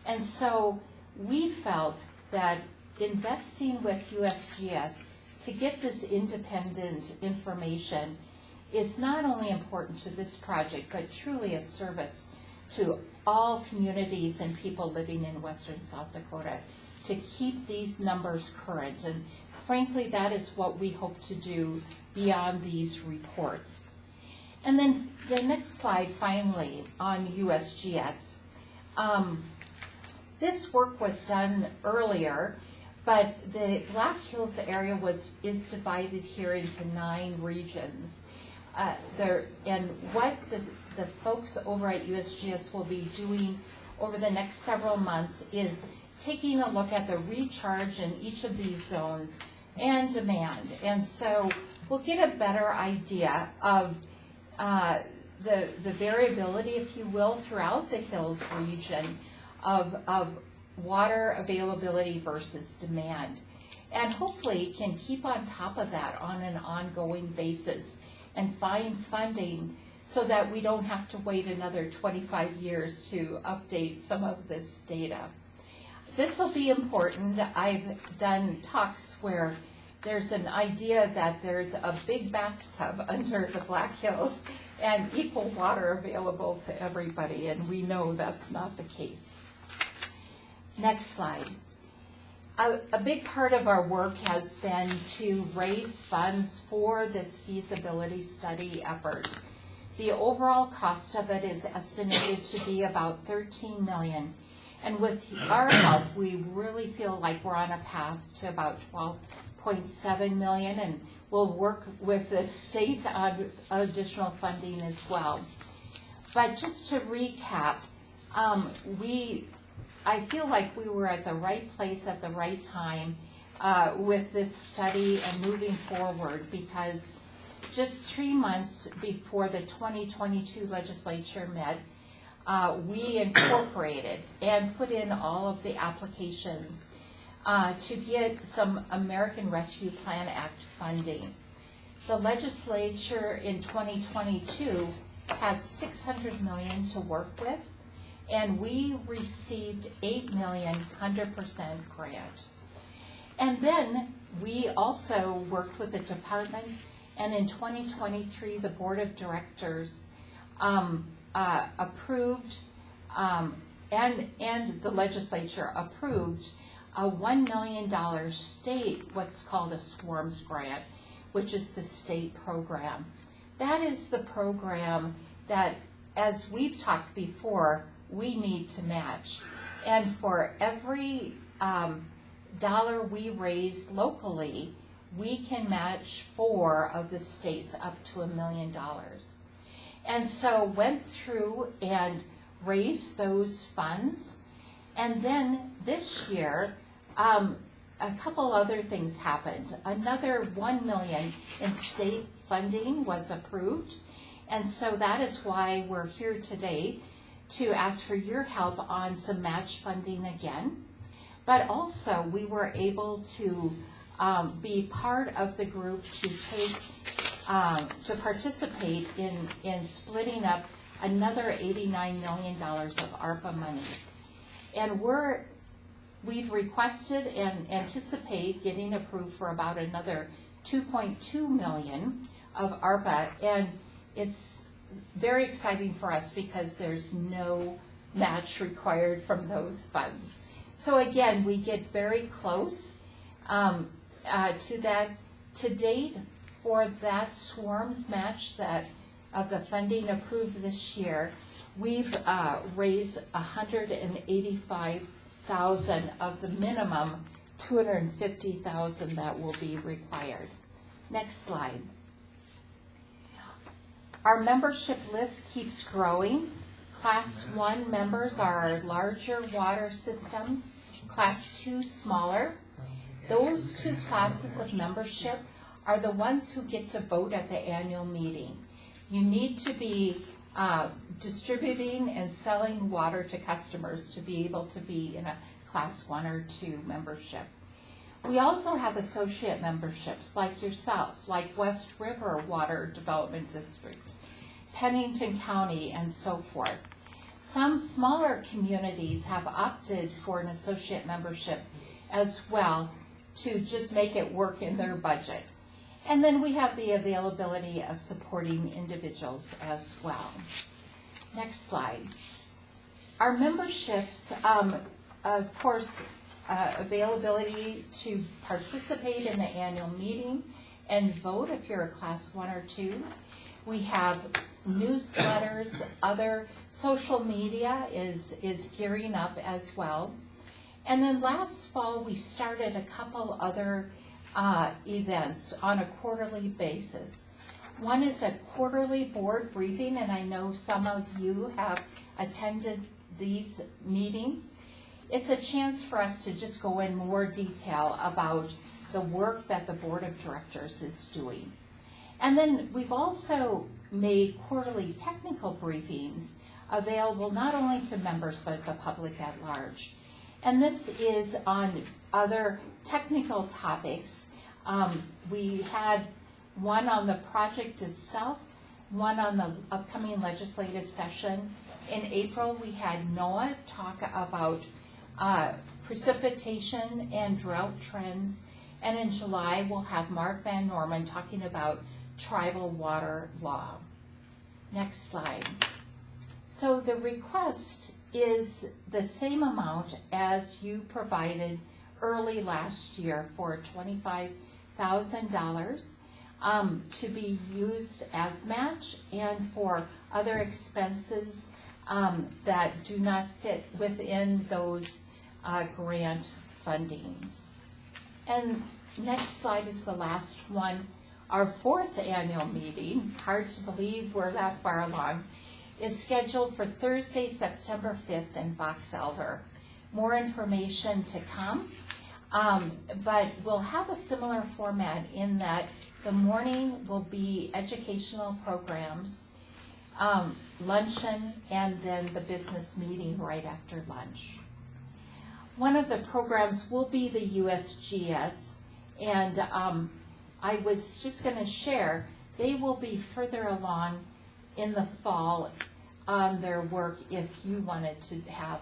And so we felt that investing with USGS to get this independent information is not only important to this project, but truly a service to all communities and people living in western South Dakota to keep these numbers current. And frankly, that is what we hope to do beyond these reports. And then the next slide, finally, on USGS. This work was done earlier, but the Black Hills area is divided here into 9 regions. And what the folks over at USGS will be doing over the next several months is taking a look at the recharge in each of these zones and demand. And so we'll get a better idea of the variability, if you will, throughout the Hills region of water availability versus demand. And hopefully can keep on top of that on an ongoing basis and find funding so that we don't have to wait another 25 years to update some of this data. This will be important. I've done talks where there's an idea that there's a big bathtub under the Black Hills and equal water available to everybody, and we know that's not the case. Next slide. A big part of our work has been to raise funds for this feasibility study effort. The overall cost of it is estimated to be about $13 million. And with our help, we really feel like we're on a path to about $12.7 million, and we'll work with the state on additional funding as well. But just to recap, I feel like we were at the right place at the right time with this study and moving forward, because just 3 months before the 2022 legislature met, we incorporated and put in all of the applications to get some American Rescue Plan Act funding. The legislature in 2022 had $600 million to work with, and we received $8 million 100% grant. And then we also worked with the department, and in 2023, the board of directors approved, and the legislature approved a $1 million state, what's called a SWARMS grant, which is the state program. That is the program that, as we've talked before, we need to match. And for every dollar we raise locally, we can match 4 of the states up to $1 million. And so went through and raised those funds. And then this year, a couple other things happened. Another $1 million in state funding was approved. And so that is why we're here today, to ask for your help on some match funding again. But also we were able to be part of the group to take, to participate in splitting up another $89 million of ARPA money. And we've requested and anticipate getting approved for about another $2.2 million of ARPA, and it's very exciting for us because there's no match required from those funds. So again, we get very close to that. To date, for that SWARMS match that of the funding approved this year, we've raised $185,000 of the minimum $250,000 that will be required. Next slide. Our membership list keeps growing. Class 1 members are larger water systems, Class 2 smaller. Those 2 classes of membership are the ones who get to vote at the annual meeting. You need to be distributing and selling water to customers to be able to be in a Class 1 or 2 membership. We also have associate memberships like yourself, like West River Water Development District, Pennington County, and so forth. Some smaller communities have opted for an associate membership as well to just make it work in their budget. And then we have the availability of supporting individuals as well. Next slide. Our memberships, of course, availability to participate in the annual meeting and vote if you're a Class 1 or 2. We have newsletters, other social media is gearing up as well. And then last fall, we started a couple other events on a quarterly basis. One is a quarterly board briefing, and I know some of you have attended these meetings. It's a chance for us to just go in more detail about the work that the board of directors is doing. And then we've also made quarterly technical briefings available not only to members but the public at large. And this is on other technical topics. We had one on the project itself, one on the upcoming legislative session. In April, we had NOAA talk about precipitation and drought trends. And in July, we'll have Mark Van Norman talking about tribal water law. Next slide. So the request is the same amount as you provided early last year for $25,000 to be used as match and for other expenses that do not fit within those grant fundings. And next slide is the last one. Our 4th annual meeting, hard to believe we're that far along, is scheduled for Thursday, September 5th in Box Elder. More information to come, but we'll have a similar format in that the morning will be educational programs, luncheon, and then the business meeting right after lunch. one of the programs will be the USGS, and I was just going to share, they will be further along in the fall on their work if you wanted to have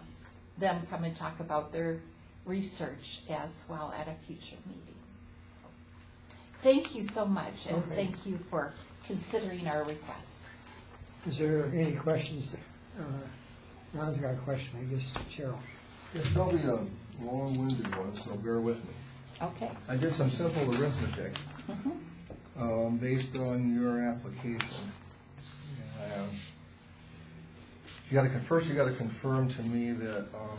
them come and talk about their research as well at a future meeting. So, thank you so much, and Okay. thank you for considering our request. Is there any questions? Ron's got a question, I guess, Cheryl. It's probably a long-winded one, so bear with me. Okay. I did some simple arithmetic based on your application. First you gotta confirm to me that on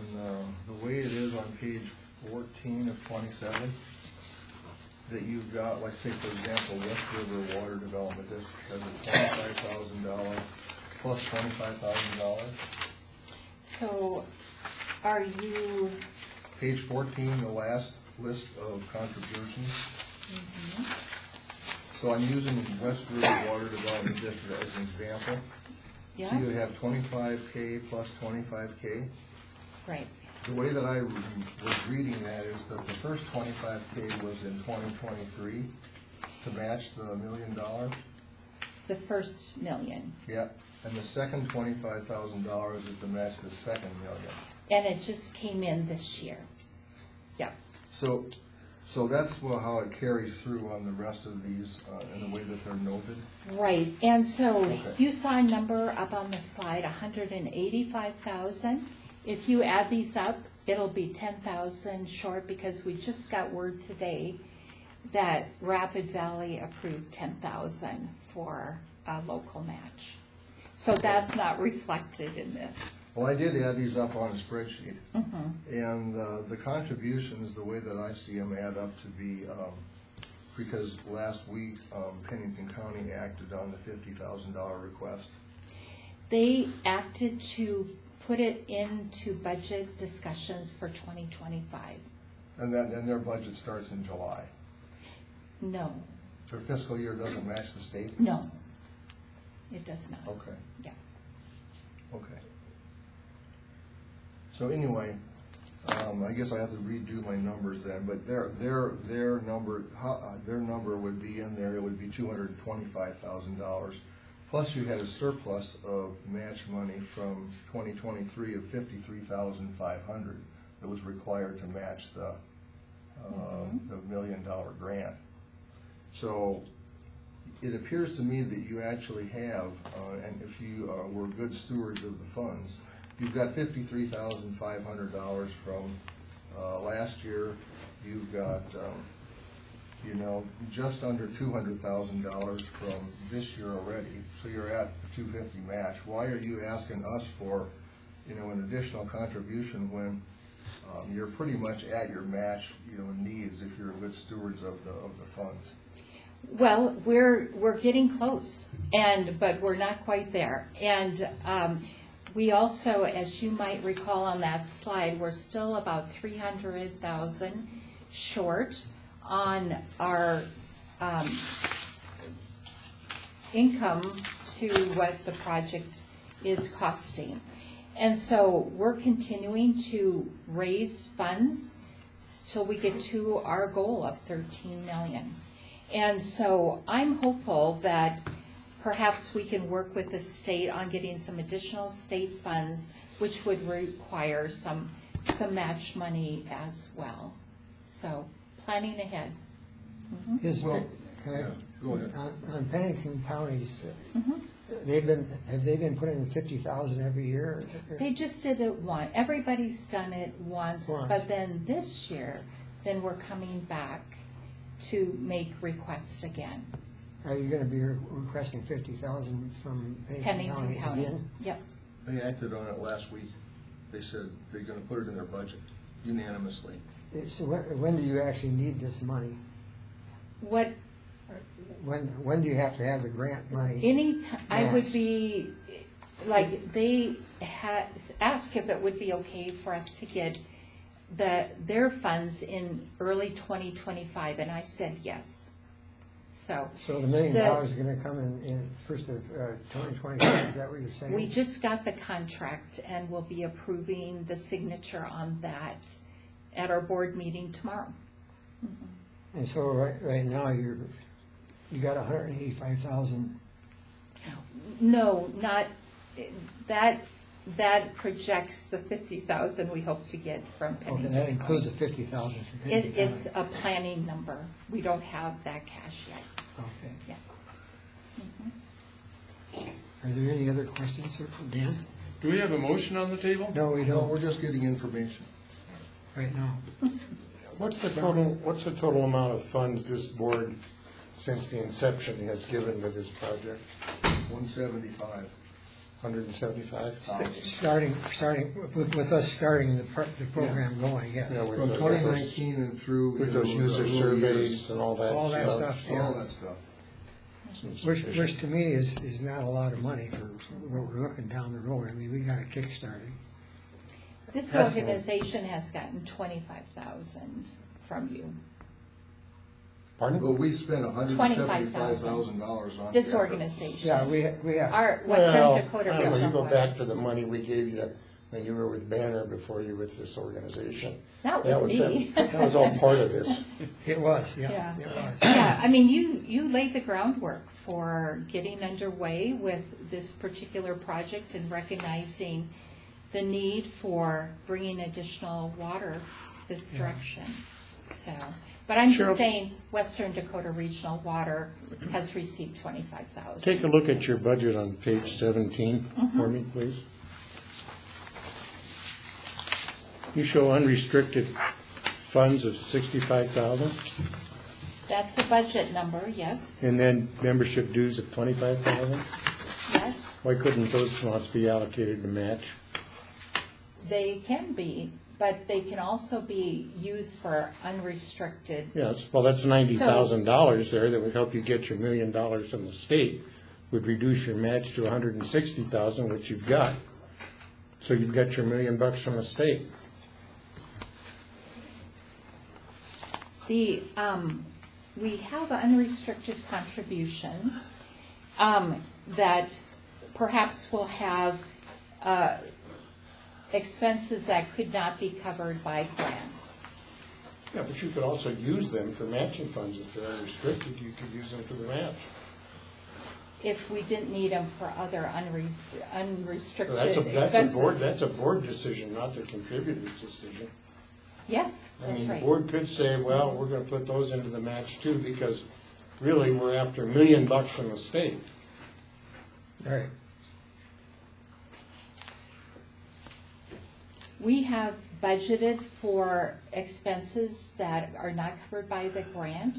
the way it is on page 14 of 27, that you've got, like, say, for example, West River Water Development District has a $25,000 plus $25,000. So, are you, Page 14, the last list of contributions. So I'm using West River Water Development District as an example. So yeah, you have 25K plus 25K. right, The way that I was reading that is that the first 25K was in 2023 to match the $1 million. the first million, Yep. And the second $25,000 is to match the second million. and it just came in this year. Yep, So that's how it carries through on the rest of these in the way that they're noted. right, and so Okay. you saw a number up on the slide, 185,000. If you add these up, it'll be 10,000 short, because we just got word today that Rapid Valley approved 10,000 for a local match. So that's not reflected in this. Well, I did add these up on a spreadsheet. And the contributions, the way that I see them, add up to be, because last week Pennington County acted on the $50,000 request. They acted to put it into budget discussions for 2025. And their budget starts in July. No, Their fiscal year doesn't match the state? no, it does not. Okay, Yeah. okay. So anyway, I guess I have to redo my numbers then, but their number would be in there, it would be $225,000. Plus you had a surplus of match money from 2023 of $53,500 that was required to match the $1 million grant. So it appears to me that you actually have, and if you were good stewards of the funds, you've got $53,500 from last year. You've got, just under $200,000 from this year already. So you're at the $250 match. Why are you asking us for, an additional contribution when you're pretty much at your match, needs if you're good stewards of the funds? Well, we're getting close, but we're not quite there. And we also, as you might recall on that slide, we're still about 300,000 short on our income to what the project is costing. And so we're continuing to raise funds till we get to our goal of 13 million. And so I'm hopeful that perhaps we can work with the state on getting some additional state funds, which would require some match money as well. So planning ahead. Well, yeah, go ahead. On Pennington counties, have they been putting 50,000 every year? They just did it once. Everybody's done it once, but then this year, then we're coming back to make requests again. Are you gonna be requesting 50,000 from Pennington Pennington County. again? Yep. They acted on it last week. They said they're gonna put it in their budget unanimously. So when do you actually need this money? What, When do you have to have the grant money? I would Yes. be, like, they had asked if it would be okay for us to get their funds in early 2025, and I said yes. So So the $1 million is gonna come in first of 2025, is that what you're saying? we just got the contract, and we'll be approving the signature on that at our board meeting tomorrow. And so right now, you got 185,000. No, not, that projects the 50,000 we hope to get from Okay, Pennington. that includes the 50,000. It is a planning number. We don't have that cash yet. Okay. Yeah. Are there any other questions, sir, from Dan? Do we have a motion on the table? No, we No, don't, we're just getting information. right now. What's the total amount of funds this board, since the inception, has given to this project? 175. 175? Starting with us starting the program going, yes. Yeah, with From the- 2019 and through. With those user surveys and all that All that stuff. stuff, yeah. All that stuff. Which to me is not a lot of money for what we're looking down the road. I mean, we got a kickstarted. This That's- organization has gotten 25,000 from you. Pardon? Well, we spent $175,000 on. This the effort. organization. Yeah, we have. Our Well, Western Dakota I don't know, you Regional go Water. back to the money we gave you when you were with Banner before you were with this organization. Not That with was me. That was all part of this. It was, Yeah. yeah, it was. Yeah, I mean, you laid the groundwork for getting underway with this particular project and recognizing the need for bringing additional water this direction. So, but I'm Cheryl- just saying, Western Dakota Regional Water has received 25,000. Take a look at your budget on page 17 for me, please. You show unrestricted funds of 65,000, That's a budget number, yes, and then membership dues of 25,000. yes. Why couldn't those amounts be allocated to match? They can be, but they can also be used for unrestricted. Yes, well, that's $90,000 there that would help you get your $1 million from the state, would reduce your match to 160,000, which you've got. So you've got your $1 million from the state. The, we have unrestricted contributions that perhaps will have expenses that could not be covered by grants. Yeah, but you could also use them for matching funds. If they're unrestricted, you could use them for the match. If we didn't need them for other unrestricted That's expenses. that's a board decision, not the contributor's decision. Yes, I that's mean, the right. board could say, well, we're gonna put those into the match too, because really, we're after $1 million from the state. Right. We have budgeted for expenses that are not covered by the grant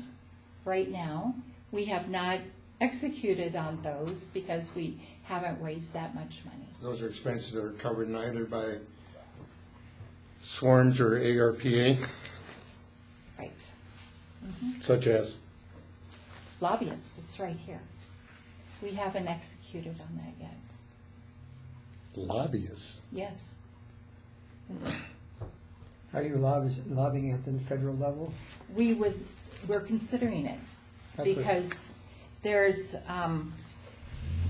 right now. We have not executed on those because we haven't raised that much money. Those are expenses that are covered neither by swarms or ARPA, Right. such as, Lobbyist, it's right here. We haven't executed on that yet. lobbyists. Yes. Are you lobbying at the federal level? We're considering it That's what- because there's,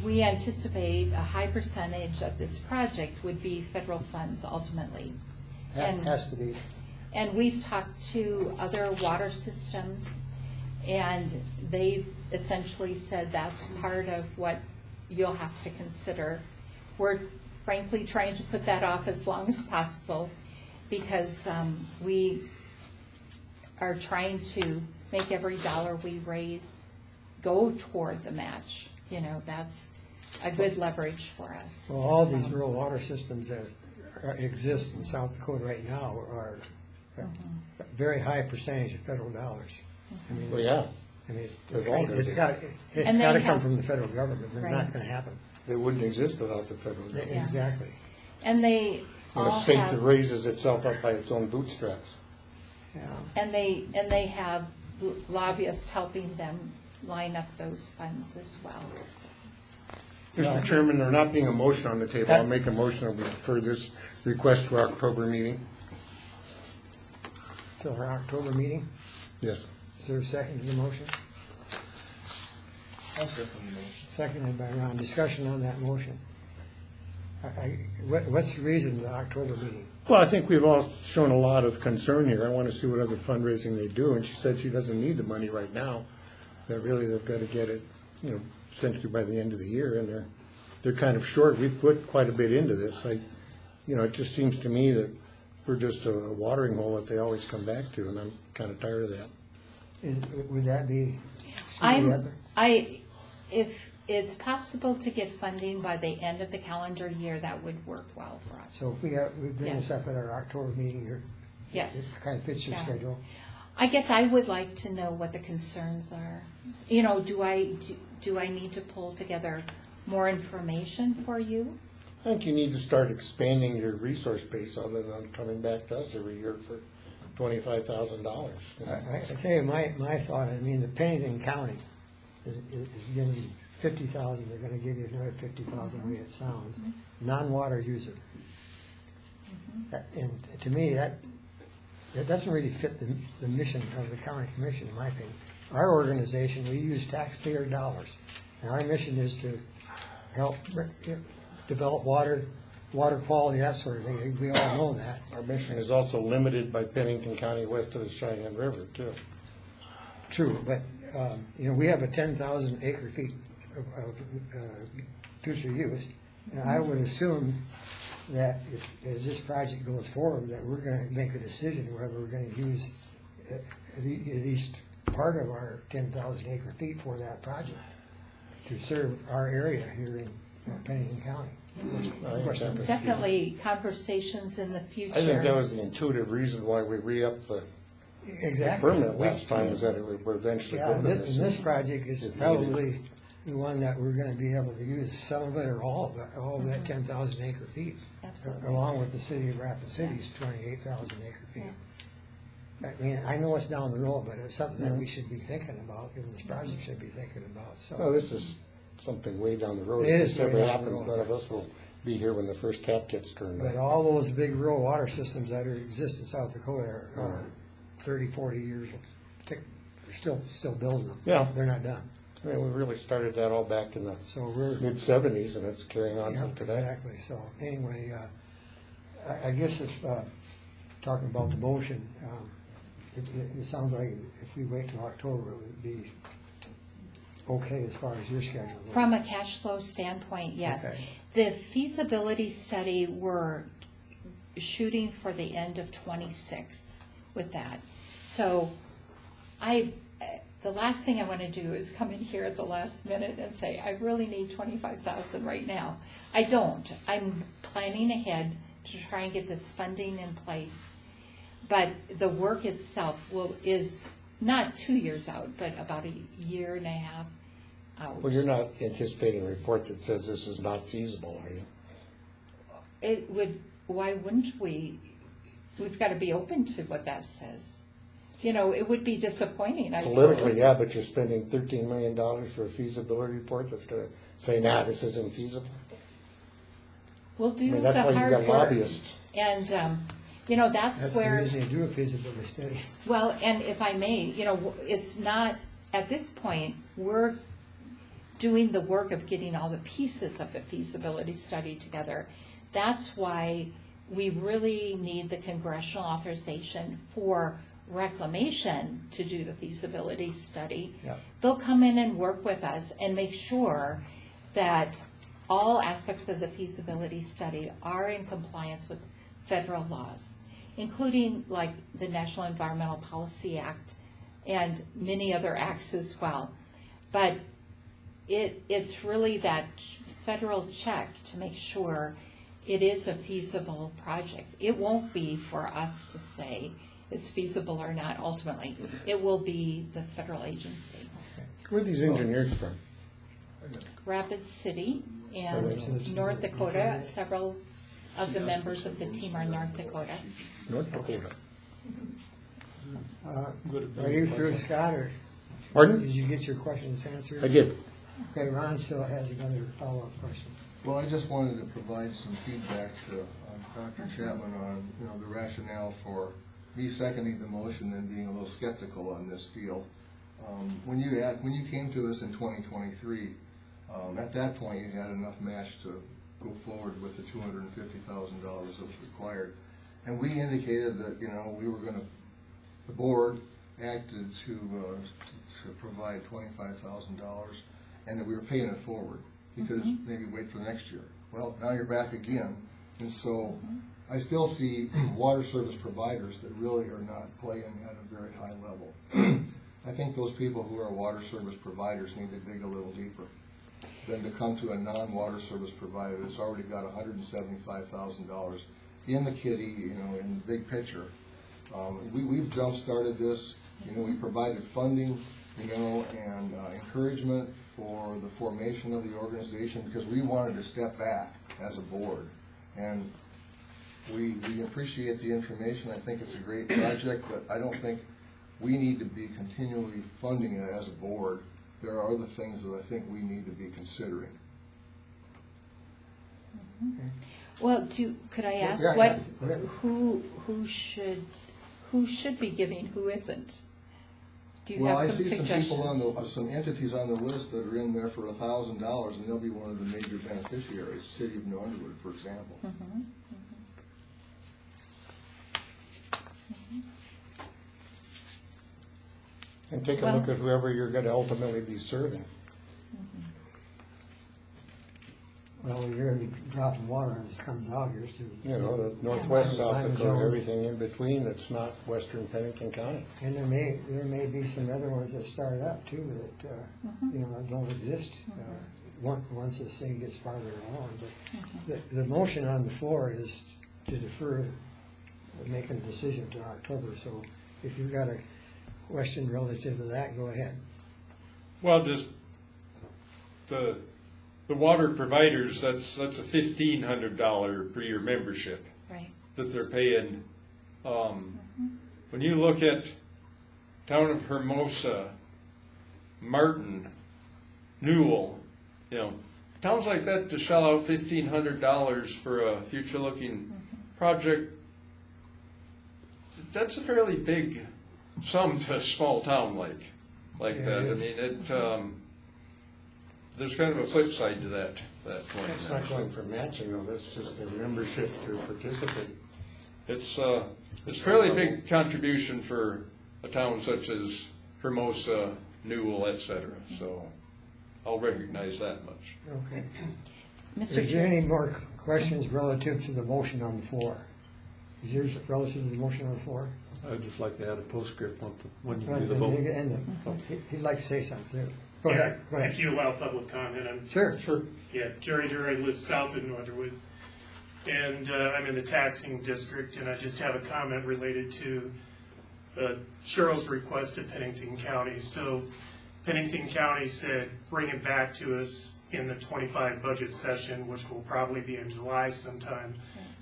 we anticipate a high percentage of this project would be federal funds ultimately. That And- has to be. And we've talked to other water systems, and they've essentially said that's part of what you'll have to consider. We're frankly trying to put that off as long as possible because we are trying to make every dollar we raise go toward the match. You know, that's a good leverage for us. Well, all these rural water systems that exist in South Dakota right now are a very high percentage of federal dollars. I mean, Well, yeah, it's There's all gonna it's be. got And they to come have- from the federal government. It's Right. not going to happen. they wouldn't exist without the federal government. Yeah. Exactly. And they In all a state have. that raises itself up by its own bootstraps. Yeah. And they have lobbyists helping them line up those funds as well. Mr. Chairman, there not being a motion on the table, I'll make a motion that we defer this request to our October meeting. Till our October meeting. Yes. Is there a second to the motion? I'll second the motion. Seconded by Ron. Discussion on that motion. What's the reason for the October meeting? Well, I think we've all shown a lot of concern here. I want to see what other fundraising they do, and she said she doesn't need the money right now. That really they've got to get it, essentially by the end of the year, and they're kind of short. We've put quite a bit into this. It just seems to me that we're just a watering hole that they always come back to, and I'm kind of tired of that. Would that be? If it's possible to get funding by the end of the calendar year, that would work well for us. So if we bring this up at our October meeting here, Yes. it kind of fits your Yeah. schedule. I guess I would like to know what the concerns are. Do I need to pull together more information for you? I think you need to start expanding your resource base other than coming back to us every year for $25,000. I tell you, my thought, the Pennington County is giving 50,000, they're gonna give you another 50,000, the way it sounds, non-water user. And to me, that doesn't really fit the mission of the county commission, in my opinion. Our organization, we use taxpayer dollars, and our mission is to help develop water quality, that sort of thing. We all know that. Our mission is also limited by Pennington County west of the Cheyenne River, too. True, but, we have a 10,000 acre feet of future use, and I would assume that as this project goes forward, that we're gonna make a decision whether we're gonna use at least part of our 10,000 acre feet for that project to serve our area here in Pennington County. Definitely conversations in the future. I think that was the intuitive reason why we re-upped the Exactly. permit last time, was that it would eventually go to This project is probably the one that we're gonna be able to use, some of it or all of it, all of that 10,000 acre feet. Absolutely. Along with the city of Rapid City's 28,000 acre feet. I know it's down the road, but it's something that we should be thinking about, and this project should be thinking about, so. Well, this is something way down the road. It is If this ever way down the happens, road. none of us will be here when the first tap gets turned But on. all those big rural water systems that exist in South Dakota are 30, 40 years, they're still building them. Yeah. They're not done. We really started that all back in the So we're. mid-70s, and it's carrying on Yeah, till today. exactly. So anyway, I guess if, talking about the motion, it sounds like if we wait till October, it would be okay as far as your schedule goes. From a cash flow standpoint, yes. Okay. The feasibility study, we're shooting for the end of '26 with that. So the last thing I want to do is come in here at the last minute and say, I really need 25,000 right now. I don't. I'm planning ahead to try and get this funding in place. But the work itself is not 2 years out, but about a year and a half out. Well, you're not anticipating a report that says this is not feasible, are you? It would, why wouldn't we? We've got to be open to what that says. It would be disappointing, I suppose. Politically, yeah, but you're spending $13 million for a feasibility report that's going to say, nah, this isn't feasible. We'll do the That's why you've hard got work. lobbyists. And, That's that's the where, reason you do a feasibility study. well, and if I may, it's not, at this point, we're doing the work of getting all the pieces of the feasibility study together. That's why we really need the congressional authorization for reclamation to do the feasibility study. Yep. They'll come in and work with us and make sure that all aspects of the feasibility study are in compliance with federal laws, including like the National Environmental Policy Act and many other acts as well. But it's really that federal check to make sure it is a feasible project. It won't be for us to say it's feasible or not ultimately. It will be the federal agency. Where are these engineers from? Rapid City and North Dakota, several of the members of the team are North Dakota. North Dakota. Are you through, Scott, or Pardon? did you get your questions answered? I did. Okay, Ron still has another follow-up question. Well, I just wanted to provide some feedback to Dr. Chapman on, the rationale for me seconding the motion and being a little skeptical on this deal. When you came to us in 2023, at that point you had enough MASH to go forward with the $250,000 that was required. And we indicated that, you know, we were gonna, the board acted to provide $25,000, and that we were paying it forward, because maybe wait for the next year. Well, now you're back again, and so I still see water service providers that really are not playing at a very high level. I think those people who are water service providers need to dig a little deeper than to come to a non-water service provider that's already got $175,000 in the kitty, you know, in the big picture. We've jump-started this, you know, we provided funding, you know, and encouragement for the formation of the organization, because we wanted to step back as a board. And we appreciate the information. I think it's a great project, but I don't think we need to be continually funding it as a board. There are other things that I think we need to be considering. Well, could I ask Yeah, what, yeah. who should be giving, who isn't? Do you Well, have I some see some people on suggestions? some entities on the list that are in there for $1,000, and they'll be one of the major beneficiaries, City of New Underwood, for example. And take a look at whoever you're gonna ultimately be serving. Well, you're gonna be dropping water as it comes out here, so. You know, the Northwest, South Diamond Dakota, Jones. everything in between that's not western Pennington County. And there may be some other ones that start up too that, you know, don't exist, once this thing gets farther along. But the motion on the floor is to defer making a decision to October, so if you've got a question relative to that, go ahead. Well, just the water providers, that's a $1,500 per year membership Right. that they're paying. When you look at town of Hermosa, Martin, Newell, you know, towns like that to shell out $1,500 for a future-looking project, that's a fairly big sum to a small town like Yeah, that. it I is. mean, there's kind of a flip side to that point. It's not going for matching though, that's just their membership to participate. It's a fairly big contribution for a town such as Hermosa, Newell, et cetera, so I'll recognize that much. Okay. Mr. Is there Chair, any more questions relative to the motion on the floor? Is yours relative to the motion on the floor? I'd just like to add a postscript when you do And the vote. he'd like to say something too. Go ahead, go If ahead. you allow public comment, Sure. yeah, Jerry Dury lives south of Northwood, and I'm in the taxing district, and I just have a comment related to Cheryl's request of Pennington County. So Pennington County said, bring it back to us in the 25 budget session, which will probably be in July sometime.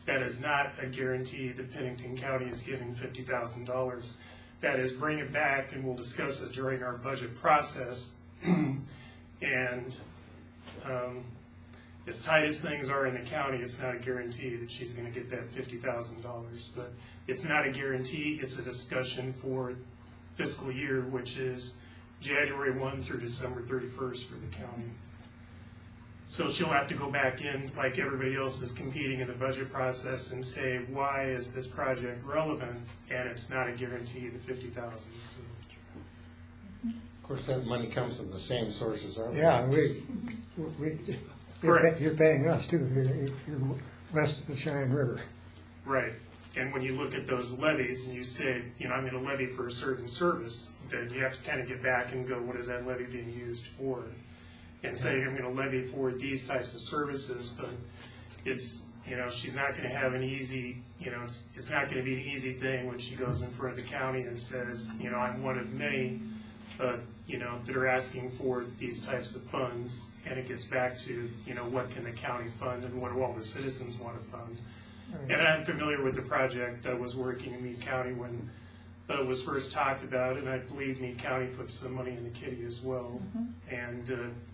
That is not a guarantee that Pennington County is giving $50,000. That is, bring it back and we'll discuss it during our budget process. And as tight as things are in the county, it's not a guarantee that she's gonna get that $50,000. But it's not a guarantee, it's a discussion for fiscal year, which is January 1 through December 31st for the county. So she'll have to go back in, like everybody else is competing in the budget process, and say, why is this project relevant? And it's not a guarantee, the $50,000. So Of course, that money comes from the same sources, aren't we? Yeah, Correct. you're paying us too, you're west of the Cheyenne River. right. And when you look at those levies and you say, you know, I'm gonna levy for a certain service, then you have to kind of get back and go, what is that levy being used for? And say, I'm gonna levy for these types of services, but it's, you know, she's not gonna have an easy, you know, it's not gonna be an easy thing when she goes in front of the county and says, you know, I'm one of many, you know, that are asking for these types of funds, and it gets back to, you know, what can the county fund and what do all the citizens wanna fund? And I'm familiar with the project. I was working in Meade County when it was first talked about, and I believe Meade County put some money in the kitty as well. And,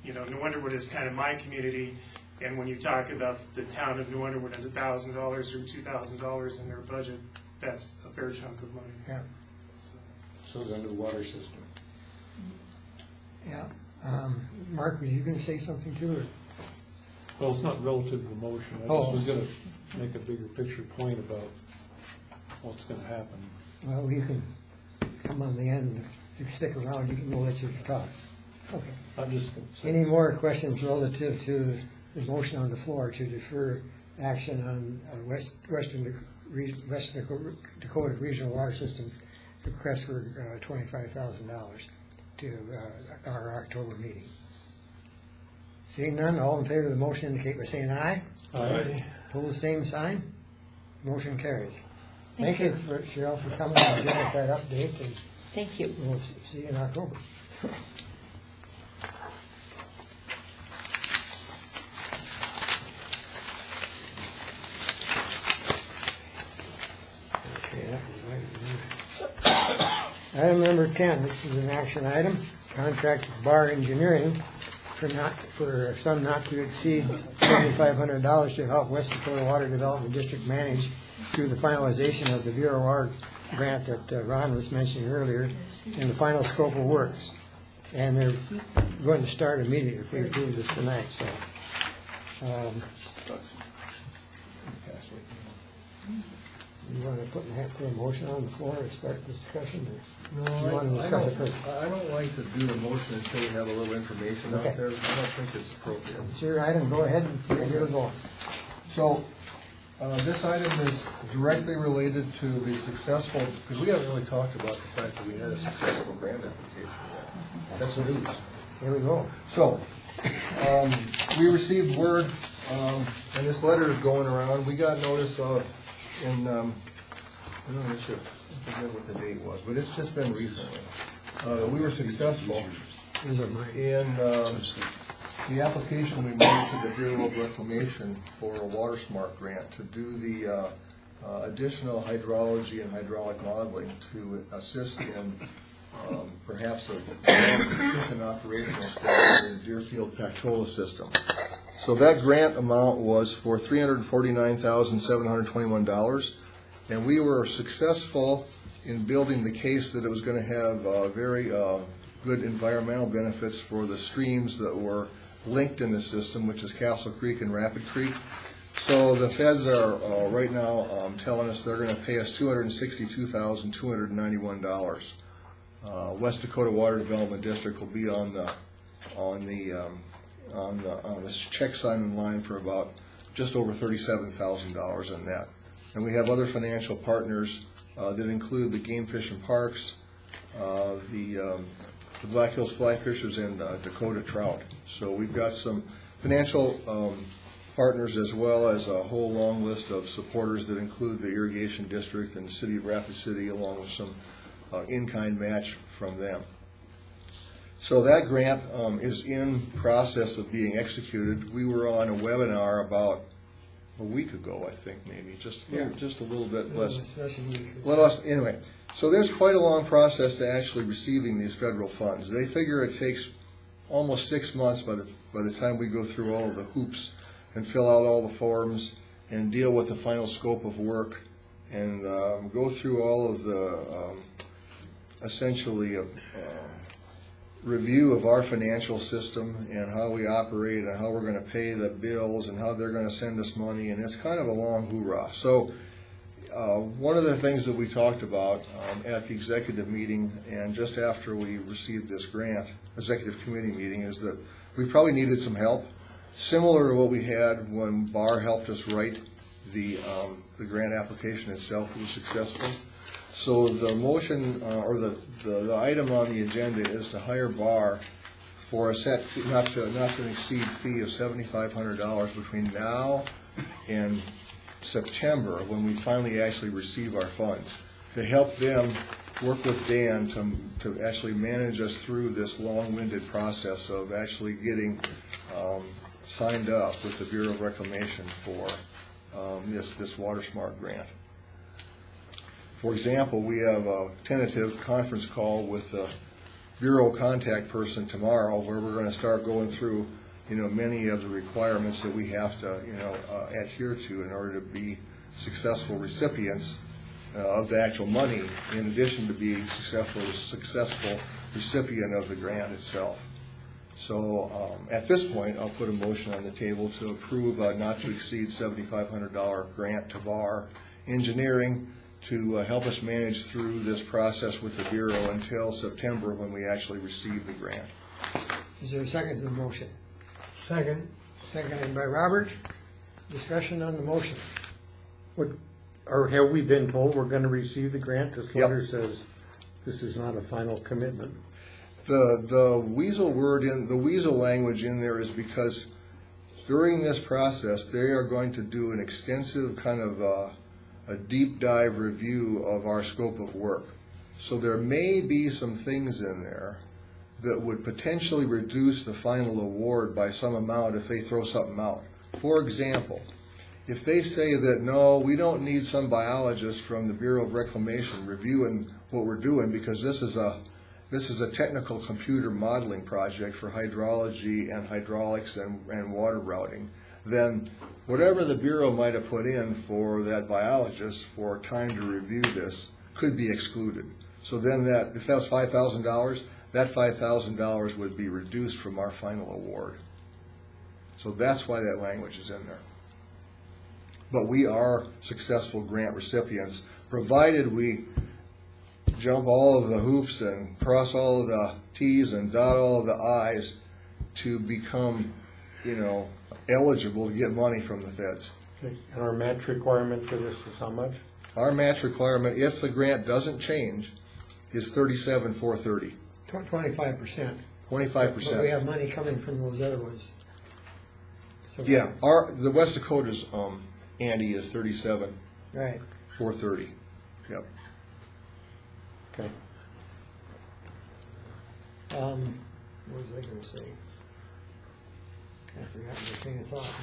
you know, New Underwood is kind of my community, and when you talk about the town of New Underwood and $1,000 or $2,000 in their budget, that's a fair chunk of money. Yeah, So, So is a new water system. yeah. Mark, were you gonna say something too, or? Well, it's not relative to the motion. I Oh. just was gonna make a bigger picture point about what's gonna happen. Well, you can come on the end, if you stick around, we'll let you talk. Okay. I'm just gonna say, Any more questions relative to the motion on the floor to defer action on Western Dakota Regional Water System request for $25,000 to our October meeting? Seeing none, all in favor of the motion indicate by saying aye. Aye. Pose same sign. Motion carries. Thank you, Cheryl, for coming and giving us that update, and Thank you. we'll see you in October. Okay, that was item number 10. This is an action item, contract with Bar Engineering for a sum not to exceed $7,500 to help West Dakota Water Development District manage through the finalization of the Bureau R grant that Ron was mentioning earlier in the final scope of works. And they're going to start immediately if we approve this tonight, so. You want to put a motion on the floor and start the discussion? Or No, you want to discuss it first? I don't like to do a motion until we have a little information out Okay. there. I don't think it's appropriate. It's your item, go ahead and get it going. So, this item is directly related to the successful, because we haven't really talked about the fact that we had a successful grant application yet. That's the news. Here we go. So, we received word, and this letter is going around, we got notice of in, I don't know, I forget what the date was, but it's just been recently. We were successful These are mine. in the application we made to the Bureau of Reclamation for a Water Smart grant to do the additional hydrology and hydraulic modeling to assist in perhaps a efficient operational status in the Deerfield Pactola system. So that grant amount was for $349,721, and we were successful in building the case that it was going to have very good environmental benefits for the streams that were linked in the system, which is Castle Creek and Rapid Creek. So the feds are right now telling us they're going to pay us $262,291. West Dakota Water Development District will be on the check signing line for about just over $37,000 in that. And we have other financial partners that include the Game Fish and Parks, the Black Hills Fly Fishers, and Dakota Trout. So we've got some financial partners as well as a whole long list of supporters that include the Irrigation District and the City of Rapid City, along with some in-kind match from them. So that grant is in process of being executed. We were on a webinar about a week ago, I think, maybe, just a little bit less. Anyway, so there's quite a long process to actually receiving these federal funds. They figure it takes almost 6 months by the time we go through all of the hoops and fill out all the forms and deal with the final scope of work and go through all of the essentially review of our financial system and how we operate and how we're going to pay the bills and how they're going to send us money, and it's kind of a long hoorah. So one of the things that we talked about at the executive meeting and just after we received this grant, executive committee meeting, is that we probably needed some help, similar to what we had when BAR helped us write the grant application itself. It was successful. So the motion or the item on the agenda is to hire BAR for a set not to exceed fee of $7,500 between now and September, when we finally actually receive our funds, to help them work with Dan to actually manage us through this long-winded process of actually getting signed up with the Bureau of Reclamation for this Water Smart grant. For example, we have a tentative conference call with the Bureau contact person tomorrow, where we're going to start going through, many of the requirements that we have to, adhere to in order to be successful recipients of the actual money, in addition to being successful recipient of the grant itself. So at this point, I'll put a motion on the table to approve a not to exceed $7,500 grant to VAR Engineering to help us manage through this process with the Bureau until September when we actually receive the grant. Is there a second to the motion? Second. Seconded by Robert. Discussion on the motion. Or have we been told we're gonna receive the grant? This Yep. letter says this is not a final commitment. The weasel word in, the weasel language in there is because during this process, they are going to do an extensive kind of a deep dive review of our scope of work. So there may be some things in there that would potentially reduce the final award by some amount if they throw something out. For example, if they say that, no, we don't need some biologist from the Bureau of Reclamation reviewing what we're doing because this is a technical computer modeling project for hydrology and hydraulics and water routing, then whatever the Bureau might have put in for that biologist for time to review this could be excluded. So then that, if that was $5,000, that $5,000 would be reduced from our final award. So that's why that language is in there. But we are successful grant recipients, provided we jump all of the hoops and cross all of the T's and dot all of the I's to become, eligible to get money from the feds. Okay. And our match requirement for this is how much? Our match requirement, if the grant doesn't change, is $37,430. 25%. 25%. But we have money coming from those other ones. So- Yeah, the West Dakota's ante is Right. $37,430. Yep. Okay. What was I gonna say? I forgot my train of thought.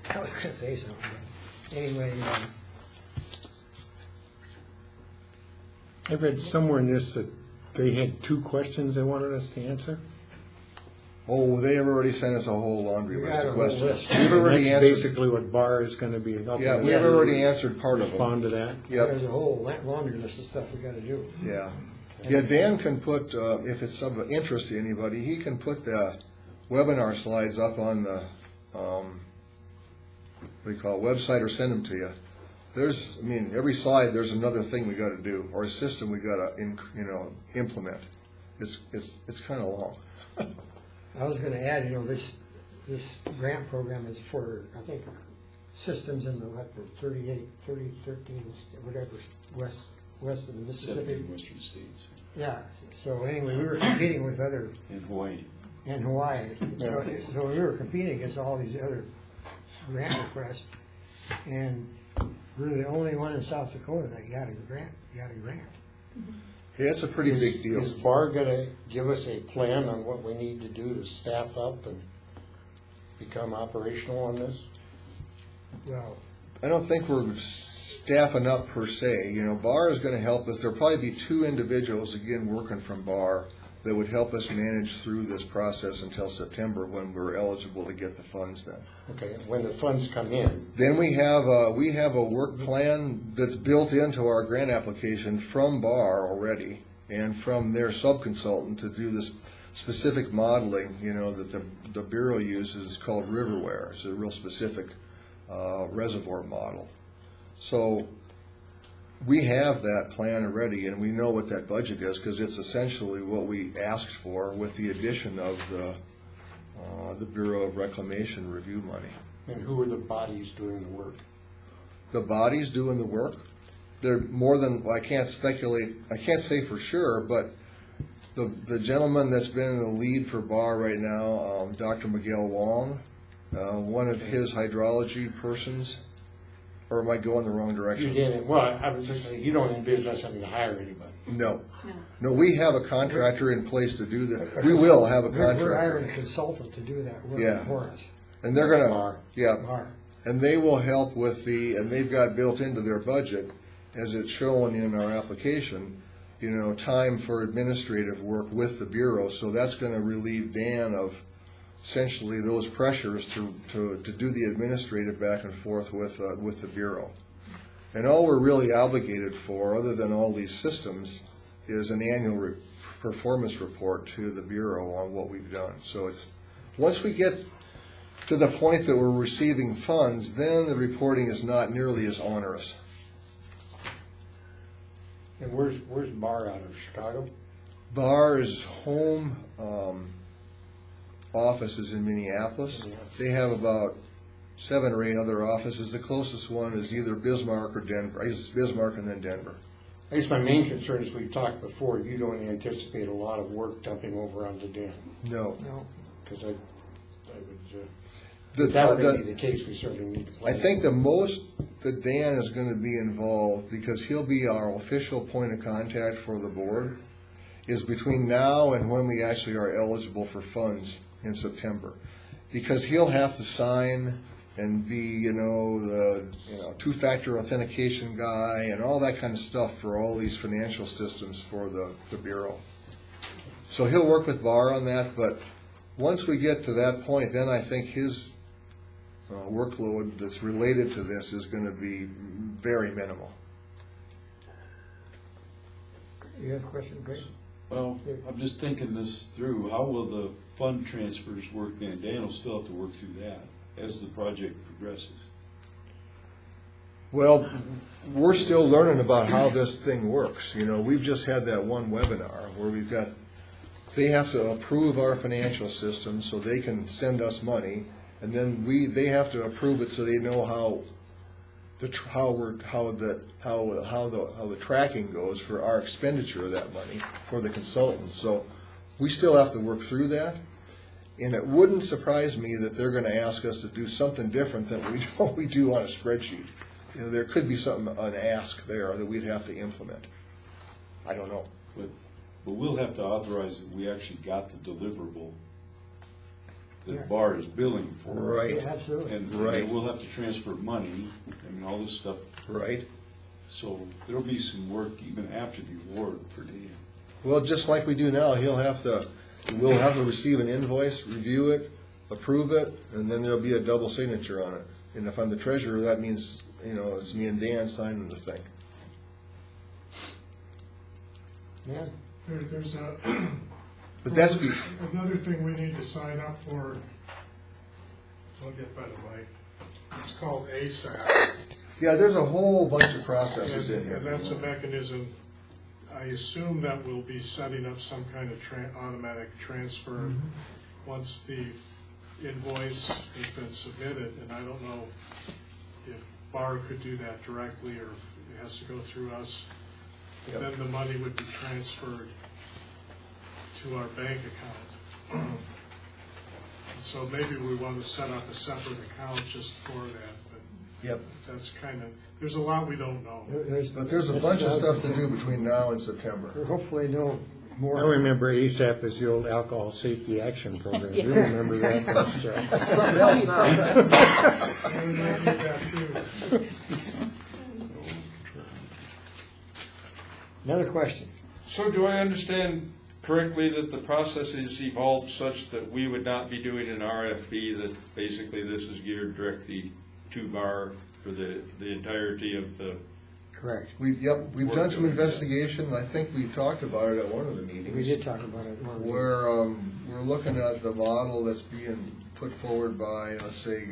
but I was gonna say something, but anyway, I read somewhere in this that they had 2 questions they wanted us to answer. Oh, they have already sent us a whole laundry We list got a of whole questions. list. We've already That's answered, basically what BAR is gonna be helping yeah, us we've already answered part of them. respond to that. Yep, there's a whole laundry list of stuff we gotta do. yeah. Yeah, Dan can put, if it's of interest to anybody, he can put the webinar slides up on the, what do you call it, website or send them to you. There's, every slide, there's another thing we gotta do, or a system we gotta, implement. It's kinda long. I was gonna add, this grant program is for, I think, systems in the 13, whatever, west of the Mississippi. Western states. Yeah, so anyway, we were competing with other, In Hawaii. in Hawaii. So we were competing against all these other grant requests. And we're the only one in South Dakota that got a grant. Yeah, it's a pretty big deal. Is BAR gonna give us a plan on what we need to do to staff up and become operational on this? Well, I don't think we're staffing up per se. BAR is gonna help us. There'll probably be 2 individuals, again, working from BAR that would help us manage through this process until September when we're eligible to get the funds then. Okay, when the funds come in, Then we have a work plan that's built into our grant application from BAR already and from their subconsultant to do this specific modeling, that the Bureau uses called Riverware. It's a real specific reservoir model. So we have that plan already and we know what that budget is because it's essentially what we asked for with the addition of the Bureau of Reclamation review money. and who are the bodies doing the work? The bodies doing the work, they're more than, I can't speculate, I can't say for sure, but the gentleman that's been in the lead for BAR right now, Dr. Miguel Wong, one of his hydrology persons, or am I going the wrong You direction? didn't, well, I was just saying, you don't envision us having to hire anybody. No. No, we have a contractor in place to do that. We will have a we're hiring contractor. a consultant to do that Yeah. work for us. And they're gonna, BAR. yeah, BAR. and they will help with and they've got built into their budget, as it's shown in our application, time for administrative work with the Bureau, so that's gonna relieve Dan of essentially those pressures to do the administrative back and forth with the Bureau. And all we're really obligated for, other than all these systems, is an annual performance report to the Bureau on what we've done. So it's, once we get to the point that we're receiving funds, then the reporting is not nearly as onerous. And where's Bar out of, Chicago? Barr's home office is in Minneapolis. They have about 7 or 8 other offices. The closest one is either Bismarck or Denver. It's Bismarck and then Denver. I guess my main concern is, we've talked before, you don't anticipate a lot of work dumping over on the dam. No. Because I would, if that were to be the case, we certainly need to plan. I think the most that Dan is going to be involved, because he'll be our official point of contact for the board, is between now and when we actually are eligible for funds in September. Because he'll have to sign and be, the two-factor authentication guy and all that kind of stuff for all these financial systems for the Bureau. So he'll work with Barr on that, but once we get to that point, then I think his workload that's related to this is going to be very minimal. You have a question, Greg? Well, I'm just thinking this through. How will the fund transfers work then? Dan will still have to work through that as the project progresses. Well, we're still learning about how this thing works. We've just had that one webinar where they have to approve our financial system so they can send us money, and then they have to approve it so they know how the tracking goes for our expenditure of that money for the consultants. So we still have to work through that, and it wouldn't surprise me that they're going to ask us to do something different than we do on a spreadsheet. There could be something, an ask there that we'd have to implement. I don't know. But we'll have to authorize that we actually got the deliverable that Bar is billing for. Right. Yeah, absolutely. And Right. we'll have to transfer money, all this stuff. Right. So there'll be some work even after the award for Dan. Well, just like we do now, we'll have to receive an invoice, review it, approve it, and then there'll be a double signature on it. And if I'm the treasurer, that means, it's me and Dan signing the thing. Yeah. There's But that's another thing we need to sign up for. I'll get by the mic. It's called ASAP. yeah, there's a whole bunch of processes in And here. that's a mechanism, I assume that we'll be setting up some kind of automatic transfer once the invoice has been submitted, and I don't know if Bar could do that directly or if it has to go through us. Yep. Then the money would be transferred to our bank account. So maybe we want to set up a separate account just for that, but Yep. that's kind of, there's a lot we don't know. But there's a bunch of stuff to do between now and September. We'll hopefully know I more. remember ASAP as the old Alcohol Safety Action Program. You remember that? That's something else now. We might need that too. Another question. So do I understand correctly that the process has evolved such that we would not be doing an RFP, that basically this is geared directly to Bar for the entirety of the... Correct. We've done some investigation, and I think we talked about it at one of the meetings. We did talk about it. Where we're looking at the model that's being put forward by, let's say,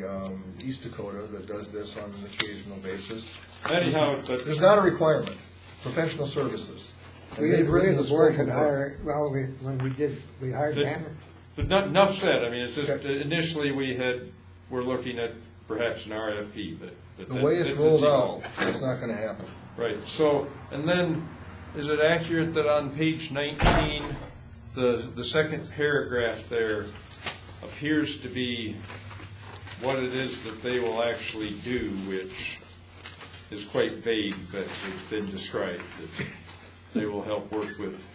East Dakota, that does this on an occasional basis. Anyhow, but There's not a requirement. Professional services. And We they've as written a the board scope could of work. hire, well, we hired Did- Banner. But not enough said. I mean, it's just Okay. initially we're looking at perhaps an RFP, but The way it's that- rolled out, evolved. it's not gonna happen. Right. So, and then is it accurate that on page 19, the second paragraph there appears to be what it is that they will actually do, which is quite vague, but it's been described that they will help work with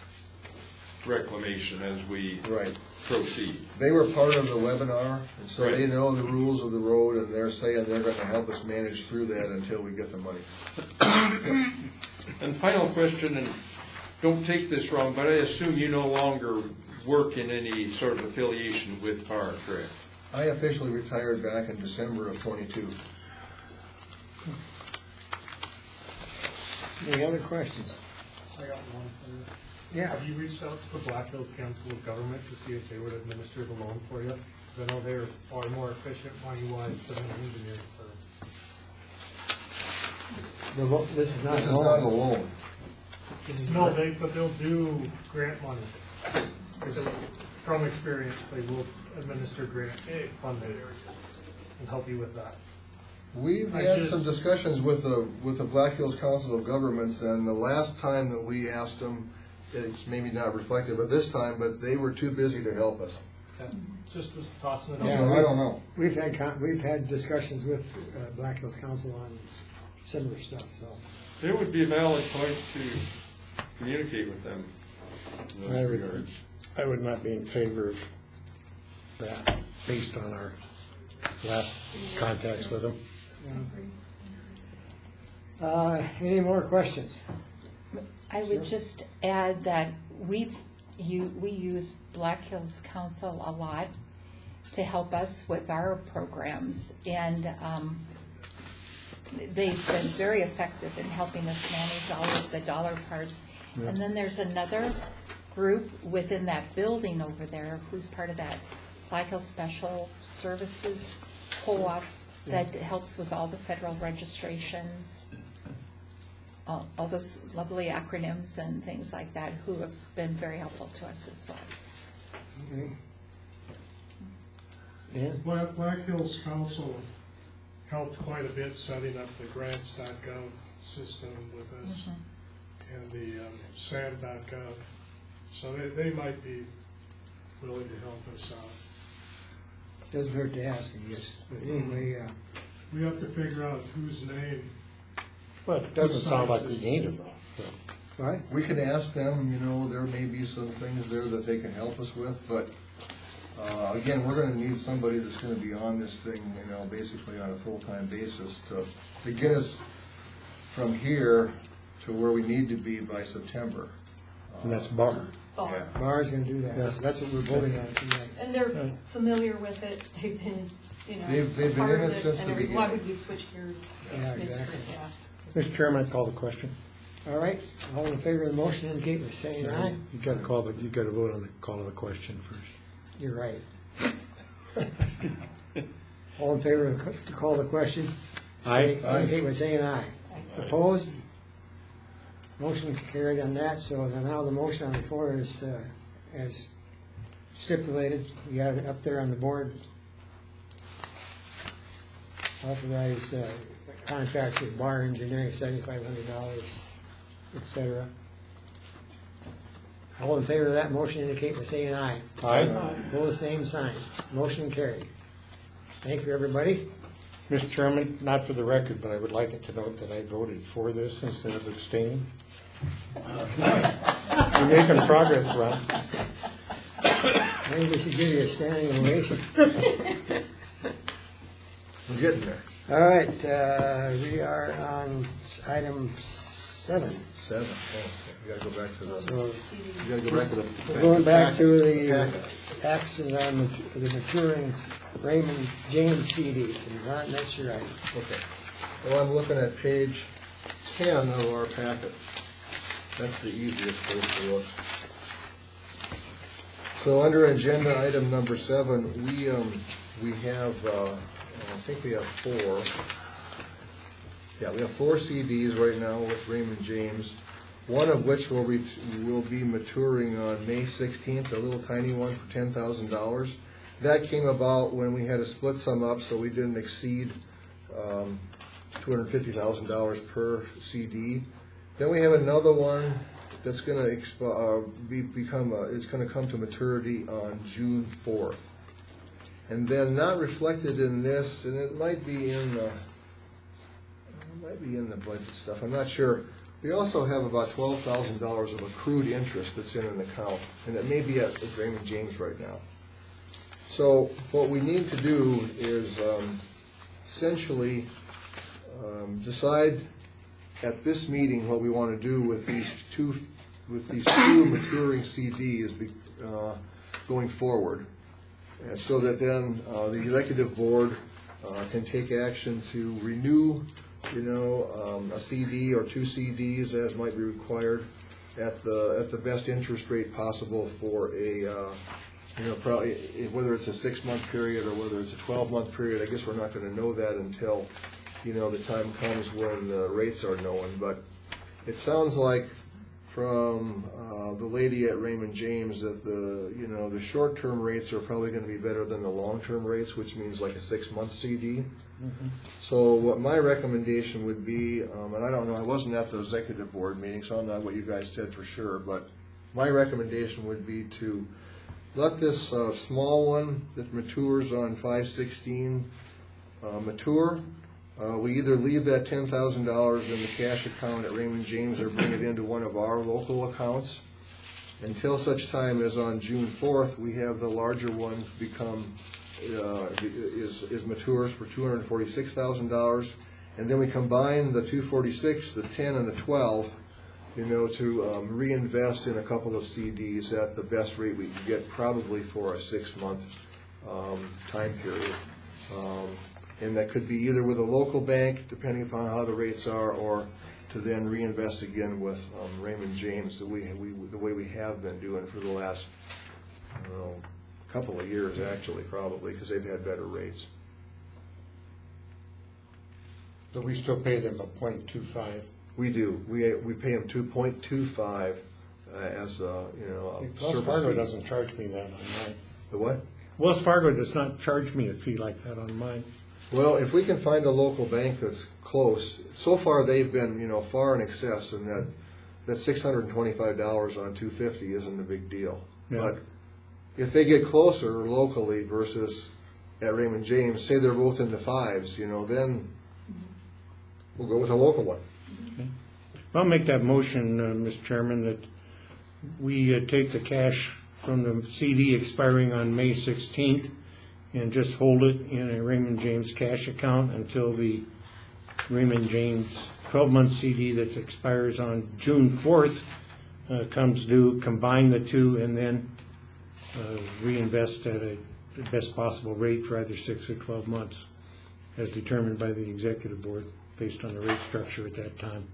reclamation as we Right. proceed. They were part of the webinar, and so they know the rules of the road, and they're saying they're gonna help us manage through that until we get the money. And final question, and don't take this wrong, but I assume you no longer work in any sort of affiliation with PAR, correct? I officially retired back in December of '22. Any other questions? I got one for Yeah. Have you reached out to the Black Hills Council of Government to see if they would administer the loan for you? 'Cause I know they're far more efficient money-wise than an engineering firm. This is not This a is not a loan. loan. This is No, but they'll do grant money. From experience, they will administer grant funding and help you with that. We've I had just- some discussions with the Black Hills Council of Governments, and the last time that we asked them, it's maybe not reflected, but this time, but they were too busy to help us. Just was tossing it out. Yeah, So I don't know. We've had discussions with Black Hills Council on similar stuff, so. It would be a valid point to communicate with them in I those would- regards. I would not be in favor of that, based on our last contacts with them. Any more questions? I would just add that we use Black Hills Council a lot to help us with our programs, and they've been very effective in helping us manage all of the dollar parts. And then there's another group within that building over there who's part of that Black Hills Special Services co-op that helps with all the federal registrations, all those lovely acronyms and things like that, who have been very helpful to us as well. Okay. Dan? Black Hills Council helped quite a bit setting up the grants.gov system with us and the SAM.gov. So they might be willing to help us out. Doesn't hurt to ask, I guess. But anyway, We have to figure out whose name. But it doesn't sound like we need them, though. so. right? We can ask them, there may be some things there that they can help us with, but, again, we're gonna need somebody that's gonna be on this thing, basically on a full-time basis to get us from here to where we need to be by September. And that's Bar. Yeah. Bar's gonna do that. That's what we're voting on tonight. And they're familiar with it, they've been, They've been part in of it since and the everything. Why beginning. would we switch gears? Yeah, midstream? exactly. Yeah. Mr. Chairman, I call the question. All right, all in favor of the motion indicate by saying aye. You gotta vote on the call of the question first. You're right. All in favor of to call the question? Aye. Indicate by saying aye. Opposed? Motion carried on that, so now the motion on the floor is, as stipulated, you have it up there on the board. Authorize contract with Bar Engineering, $7,500, et cetera. All in favor of that motion indicate by saying aye. Aye. Pull the same sign. Motion carried. Thank you, everybody. Mr. Chairman, not for the record, but I would like it to note that I voted for this instead of abstaining. We're making progress, Ron. I think we should give you a standing ovation. We're getting there. All right, we are on item 7. 7. Oh, you gotta go back to So you gotta go back to the. we're going back to the packet. action on the maturing Raymond James CDs, and Ron, that's your item. Okay. Well, I'm looking at page 10 of our packet. That's the easiest place to look. So under agenda item number 7, we have, I think we have 4. Yeah, we have 4 CDs right now with Raymond James, one of which will be maturing on May 16th, a little tiny one for $10,000. That came about when we had to split some up so we didn't exceed $250,000 per CD. Then we have another one that's going to it's going to come to maturity on June 4th. And then not reflected in this, and it might be in the budget stuff, I'm not sure. We also have about $12,000 of accrued interest that's in an account, and it may be at Raymond James right now. So what we need to do is essentially decide at this meeting what we want to do with these two maturing CDs going forward, and so that then the executive board can take action to renew, a CD or 2 CDs as might be required, at the best interest rate possible for a, probably, whether it's a 6-month period or whether it's a 12-month period. I guess we're not gonna know that until, the time comes when the rates are known. But it sounds like from the lady at Raymond James that the short-term rates are probably gonna be better than the long-term rates, which means like a 6-month CD. So what my recommendation would be, and I don't know, I wasn't at the executive board meeting, so I don't know what you guys said for sure, but my recommendation would be to let this small one that matures on 5/16 mature. We either leave that $10,000 in the cash account at Raymond James or bring it into one of our local accounts. Until such time as on June 4th, we have the larger one become, is matures for $246,000. And then we combine the 246, the 10, and the 12, to reinvest in a couple of CDs at the best rate we can get, probably for a 6-month time period. And that could be either with a local bank, depending upon how the rates are, or to then reinvest again with Raymond James, the way we have been doing for the last, couple of years, actually, probably, because they've had better rates. But we still pay them a 0.25. We do. We pay them 2.25 as a, Wells service Fargo fee. doesn't charge me that on mine. The what? Wells Fargo does not charge me a fee like that on mine. Well, if we can find a local bank that's close, so far they've been, far in excess, and that $625 on 250 isn't a big deal. Yeah. But if they get closer locally versus at Raymond James, say they're both in the 5s, then we'll go with a local one. I'll make that motion, Mr. Chairman, that we take the cash from the CD expiring on May 16th and just hold it in a Raymond James cash account until the Raymond James 12-month CD that expires on June 4th comes due, combine the two, and then reinvest at a best possible rate for either 6 or 12 months, as determined by the executive board based on the rate structure at that time.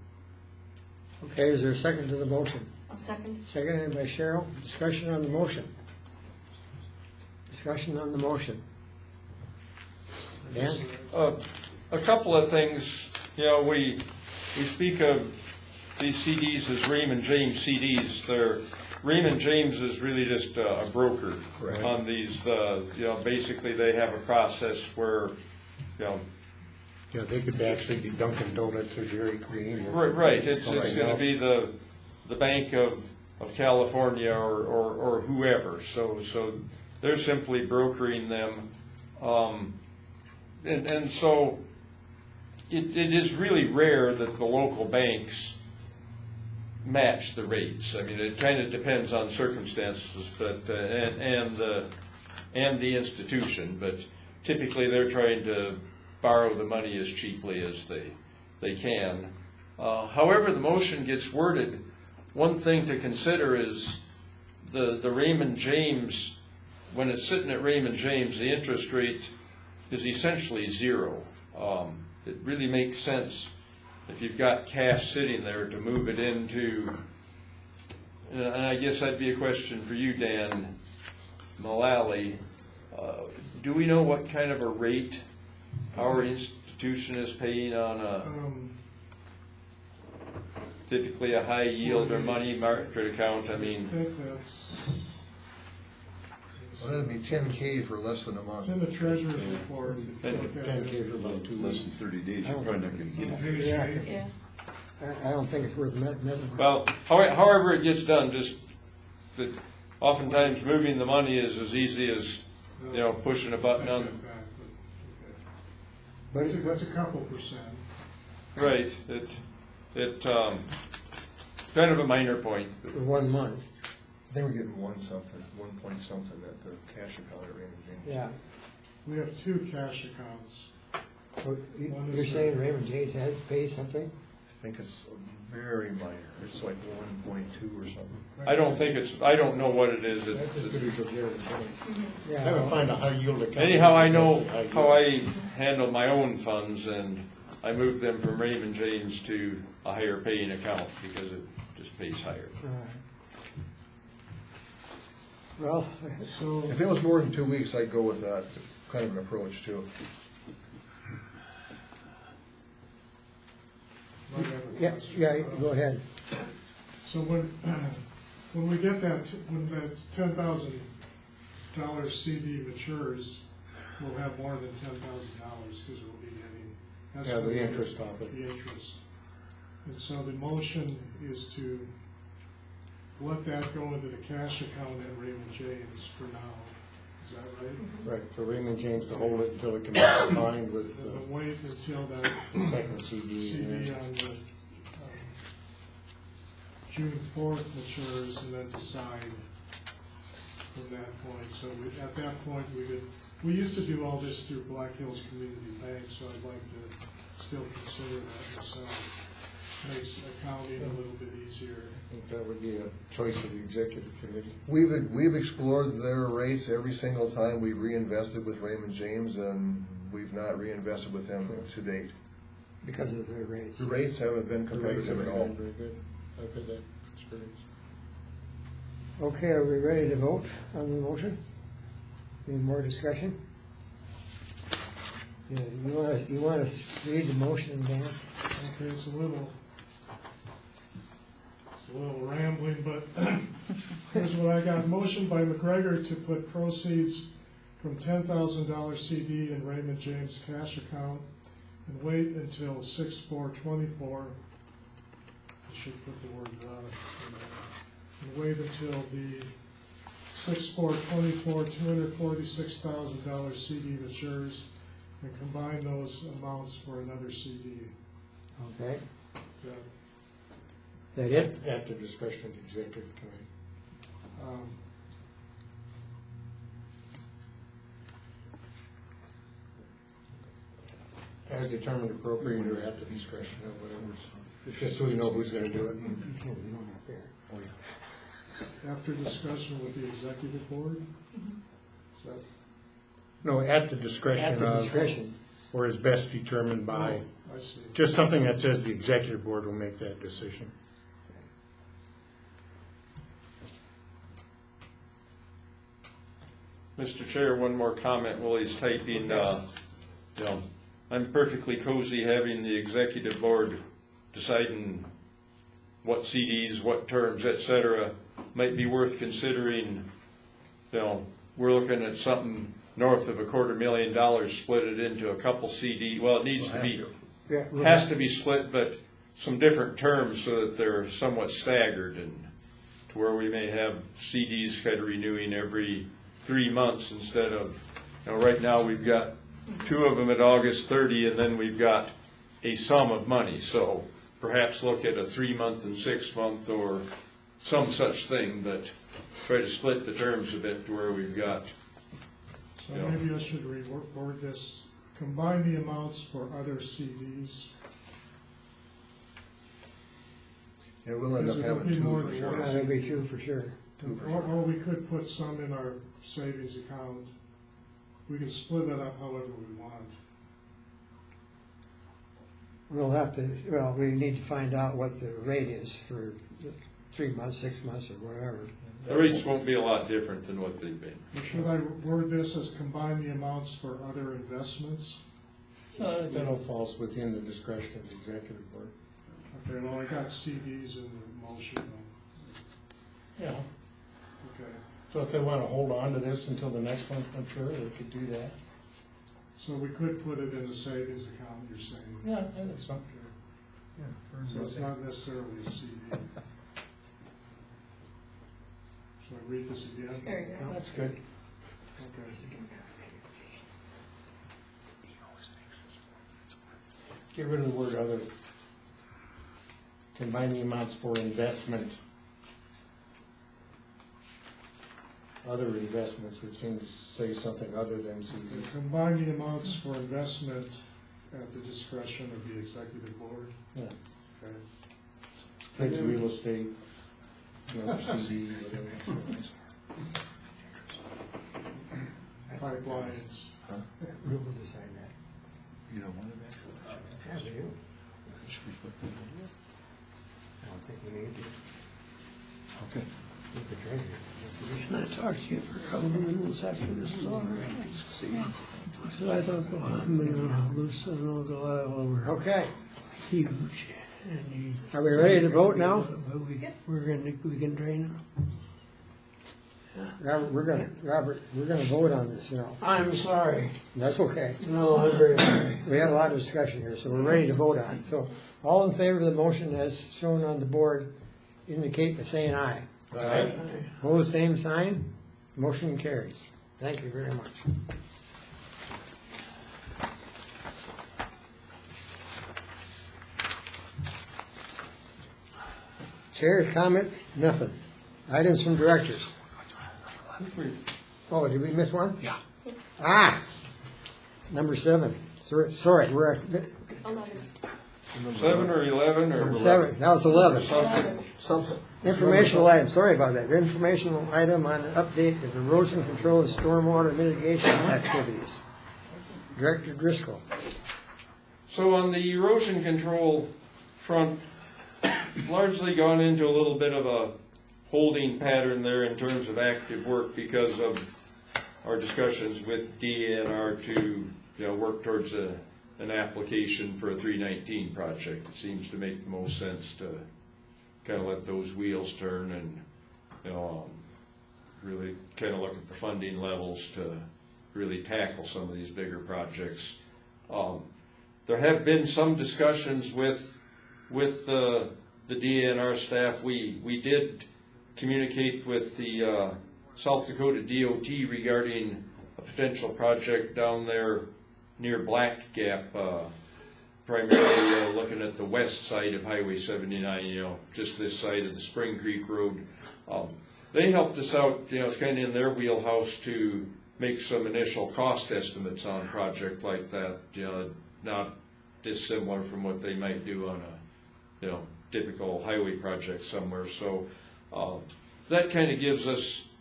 Okay, is there a second to the motion? I'll second. Seconded by Cheryl. Discussion on the motion. Discussion on the motion. Dan? A couple of things, we speak of these CDs as Raymond James CDs. Raymond James is really just a broker on these. Basically they have a process where, Yeah, they could actually be Dunkin' Donuts or Dairy Queen. Right. It's going to be the Bank of California or whoever. So they're simply brokering them, and so it is really rare that the local banks match the rates. I mean, it kind of depends on circumstances, but and the institution. But typically, they're trying to borrow the money as cheaply as they can. However, the motion gets worded. One thing to consider is the Raymond James. When it's sitting at Raymond James, the interest rate is essentially zero. It really makes sense if you've got cash sitting there to move it into, and I guess that'd be a question for you, Dan Mullally. Do we know what kind of a rate our institution is paying on typically a high yield or money market account? I mean, I think that's, Well, that'd be 10K for less than a month. it's in the treasurer's report. 10K for about 2 Less than 30 days, you're probably not going to get it. Yeah, Yeah. I don't think it's worth messing with. well, however it gets done, just that oftentimes moving the money is as easy as pushing a button on. But That's a couple percent. Right. It kind of a minor point. for 1 month, I think we're getting 1 point something at the cash account at Raymond James. yeah. We have 2 cash accounts. So you're saying Raymond James had to pay something? I think it's very minor. It's like 1.2 or something. I don't know what it is. That's just going to be Raymond James. Yeah. I would find a high yield account. Anyhow, I know how I handle my own funds, and I move them from Raymond James to a higher paying account because it just pays higher. Well, So if it was more than 2 weeks, I'd go with that kind of an approach too. yeah, go ahead. So when we get that, when that $10,000 CD matures, we'll have more than $10,000 because we'll be getting. that's Yeah, what the we- interest of it. The interest. And so the motion is to let that go into the cash account at Raymond James for now. Is that right? Right, for Raymond James to hold it until it can be combined with And then wait until that the second CD. CD on the June 4th matures and then decide from that point. So at that point, we used to do all this through Black Hills Community Bank, so I'd like to still consider that myself. Makes accounting a little bit easier. I think that would be a choice of the executive committee. We've explored their rates every single time we've reinvested with Raymond James, and we've not reinvested with them to date. Because of their rates. The rates haven't been competitive at all. Very good. I've had that experience. Okay, are we ready to vote on the motion? Any more discussion? Yeah, you wanna read the motion, Dan? Okay, it's a little rambling, but here's what I got. Motion by McGregor to put proceeds from $10,000 CD in Raymond James cash account and wait until 6/4/24. I should put the word in there. And wait until the 6/4/24 $246,000 CD matures and combine those amounts for another CD. Okay, Yeah. that it? At the discretion of the executive committee. As determined appropriate or at the discretion of whatever, just so we know who's gonna do it. You can't, you don't have there. After discussion with the executive board? Is that, No, at the discretion At the of, discretion. or is best determined by, I see. just something that says the executive board will make that decision. Mr. Chair, one more comment while he's typing. I'm perfectly cozy having the executive board deciding what CDs, what terms, et cetera, might be worth considering. We're looking at something north of $250,000, split it into a couple CD. Well, it needs to be, Yeah, has to be split, but some different terms so that they're somewhat staggered, and to where we may have CDs kind of renewing every 3 months instead of, right now we've got 2 of them at August 30, and then we've got a sum of money. So perhaps look at a 3-month and 6-month or some such thing, but try to split the terms a bit to where we've got. So maybe I should reword this, combine the amounts for other CDs. Yeah, we'll end up Because it'll having be 2 more for than sure. one. Yeah, that'd be true for sure. Or we could put some in our savings account. We can split it up however we want. We'll have to, well, we need to find out what the rate is for 3 months, 6 months, or whatever. The rates won't be a lot different than what they've been. Or should I word this as combine the amounts for other investments? That all falls within the discretion of the executive board. Okay, well, I got CDs in the motion. Though. Yeah. Okay, So if they wanna hold on to this until the next one, I'm sure they could do that. so we could put it in the savings account, you're saying? Yeah, I think so. Okay. So it's not necessarily a CD. Should I read this again? There you go. That's good. Okay. Get rid of the word other. Combine the amounts for investment. Other investments would seem to say something other than Okay, CDs. combine the amounts for investment at the discretion of the executive board. Yeah. Okay. Fixed real estate, CD, whatever. Pipelines. We will decide that. You don't want it back? Yeah, we do. I don't think we need to. Can I talk to you for a couple of minutes after this is all right? So I thought, well, I'm gonna loosen all the oil over. Okay, Huge. And are we ready to vote now? but we can drain Robert, we're gonna vote on this, you know. it. I'm sorry. That's okay. No, I'm very sorry. We had a lot of discussion here, so we're ready to vote on it. So all in favor of the motion as shown on the board indicate by saying aye. Aye. Opposed, same sign. Motion carries. Thank you very much. Chair's comment, nothing. Items from directors. Oh, did we miss one? Yeah. Ah, number 7. Sorry, we're at 7 or 11 or? number 7. That was 11. Something. Informational item, sorry about that. Informational item on an update of erosion control and stormwater mitigation activities. Director Driscoll. So on the erosion control front, largely gone into a little bit of a holding pattern there in terms of active work because of our discussions with DNR to work towards an application for a 319 project. It seems to make the most sense to kind of let those wheels turn and really kind of look at the funding levels to really tackle some of these bigger projects. There have been some discussions with the DNR staff. We did communicate with the South Dakota DOT regarding a potential project down there near Black Gap, primarily looking at the west side of Highway 79, just this side of the Spring Creek Road. They helped us out, it's kind of in their wheelhouse to make some initial cost estimates on a project like that, not dissimilar from what they might do on a, typical highway project somewhere. So that kind of gives us,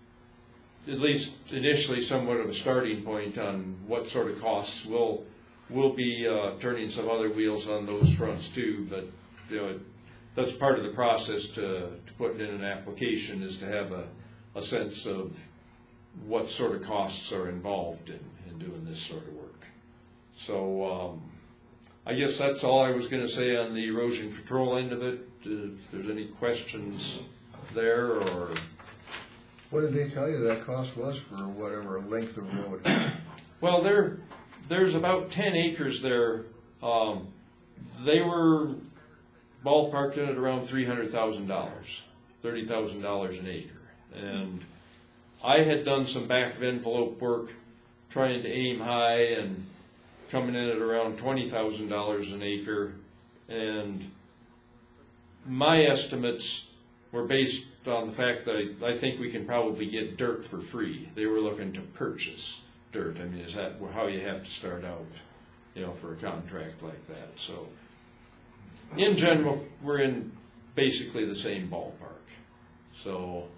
at least initially, somewhat of a starting point on what sort of costs we'll be turning some other wheels on those fronts too. But that's part of the process to put in an application, is to have a sense of what sort of costs are involved in doing this sort of work. So I guess that's all I was going to say on the erosion control end of it. If there's any questions there, or What did they tell you that cost was for whatever length of road? well, there's about 10 acres there. They were ballparking at around $300,000, $30,000 an acre, and I had done some back of envelope work trying to aim high and coming in at around $20,000 an acre, and my estimates were based on the fact that I think we can probably get dirt for free. They were looking to purchase dirt. I mean, is that how you have to start out, for a contract like that? So in general, we're in basically the same ballpark. So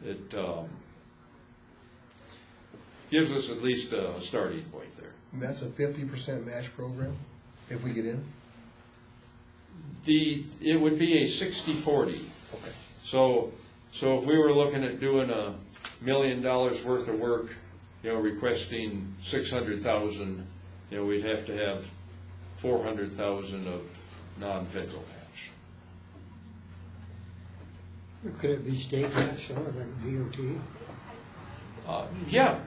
it gives us at least a starting point there. And that's a 50% match program, if we get in? It would be a 60-40. Okay. So if we were looking at doing $1 million worth of work, requesting 600,000, we'd have to have 400,000 of non-federal match. Could it be state match, or like DOT? Yeah.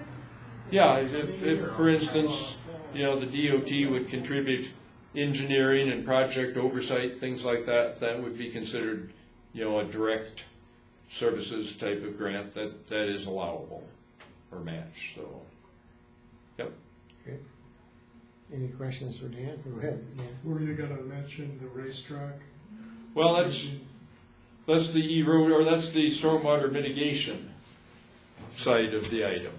If for instance, the DOT would contribute engineering and project oversight, things like that, that would be considered, a direct services type of grant that is allowable or match. So, yep. Okay. Any questions for Dan? Go ahead, Dan. Were you gonna mention the racetrack? Well, that's the that's the stormwater mitigation side of the item.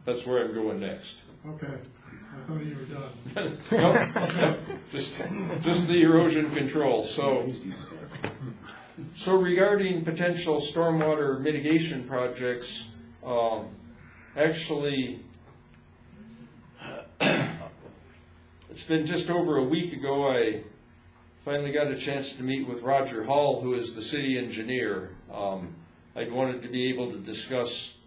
That's where I'm going next. Okay, I thought you were done. Nope. Just the erosion control. So regarding potential stormwater mitigation projects, actually, it's been just over a week ago I finally got a chance to meet with Roger Hall, who is the city engineer. I wanted to be able to discuss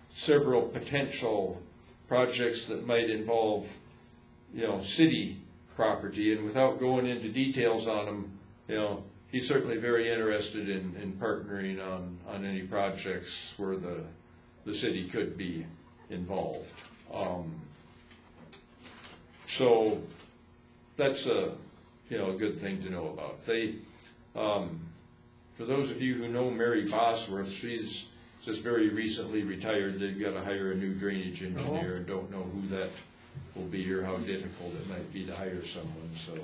several potential projects that might involve, city property, and without going into details on them, he's certainly very interested in partnering on any projects where the city could be involved. So that's a good thing to know about. They, for those of you who know Mary Bosworth, she's just very recently retired. They've got to hire a new drainage engineer, and don't know who that will be or how difficult it might be to hire someone. So,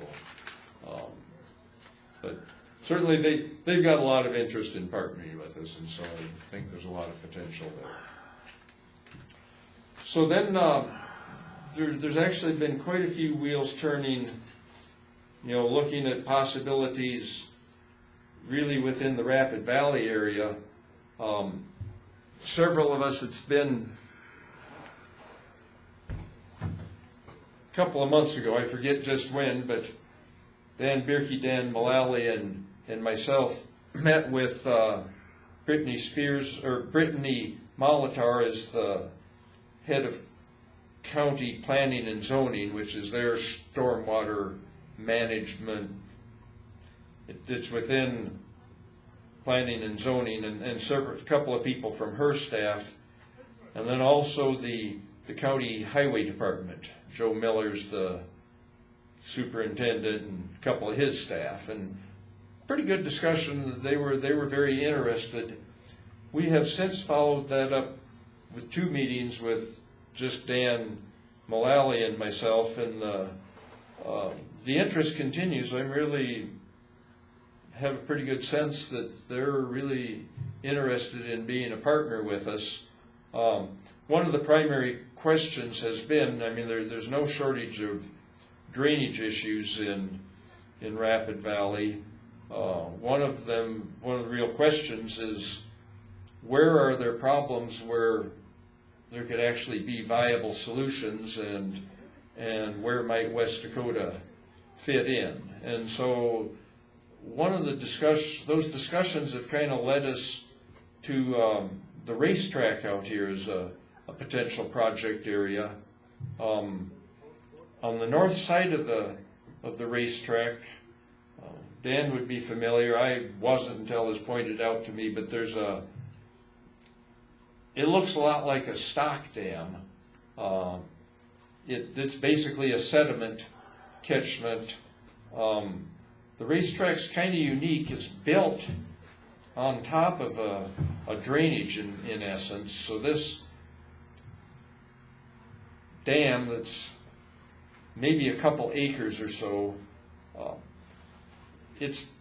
but certainly they've got a lot of interest in partnering with us, and so I think there's a lot of potential there. So then there's actually been quite a few wheels turning, looking at possibilities really within the Rapid Valley area. Several of us, it's been a couple of months ago, I forget just when, but Dan Bierke, Dan Mullally, and myself met with Brittany Molitor is the head of county planning and zoning, which is their stormwater management. It's within planning and zoning, and a couple of people from her staff, and then also the county highway department. Joe Miller's the superintendent, and a couple of his staff, and pretty good discussion. They were very interested. We have since followed that up with 2 meetings with just Dan Mullally and myself, and the interest continues. I really have a pretty good sense that they're really interested in being a partner with us. One of the primary questions has been, there's no shortage of drainage issues in Rapid Valley. One of the real questions is, where are there problems where there could actually be viable solutions, and where might West Dakota fit in? And so one of those discussions have kind of led us to the racetrack out here as a potential project area. On the north side of the racetrack, Dan would be familiar. I wasn't until it was pointed out to me, but it looks a lot like a stock dam. It's basically a sediment catchment. The racetrack's kind of unique. It's built on top of a drainage in essence. So this dam that's maybe a couple acres or so, it's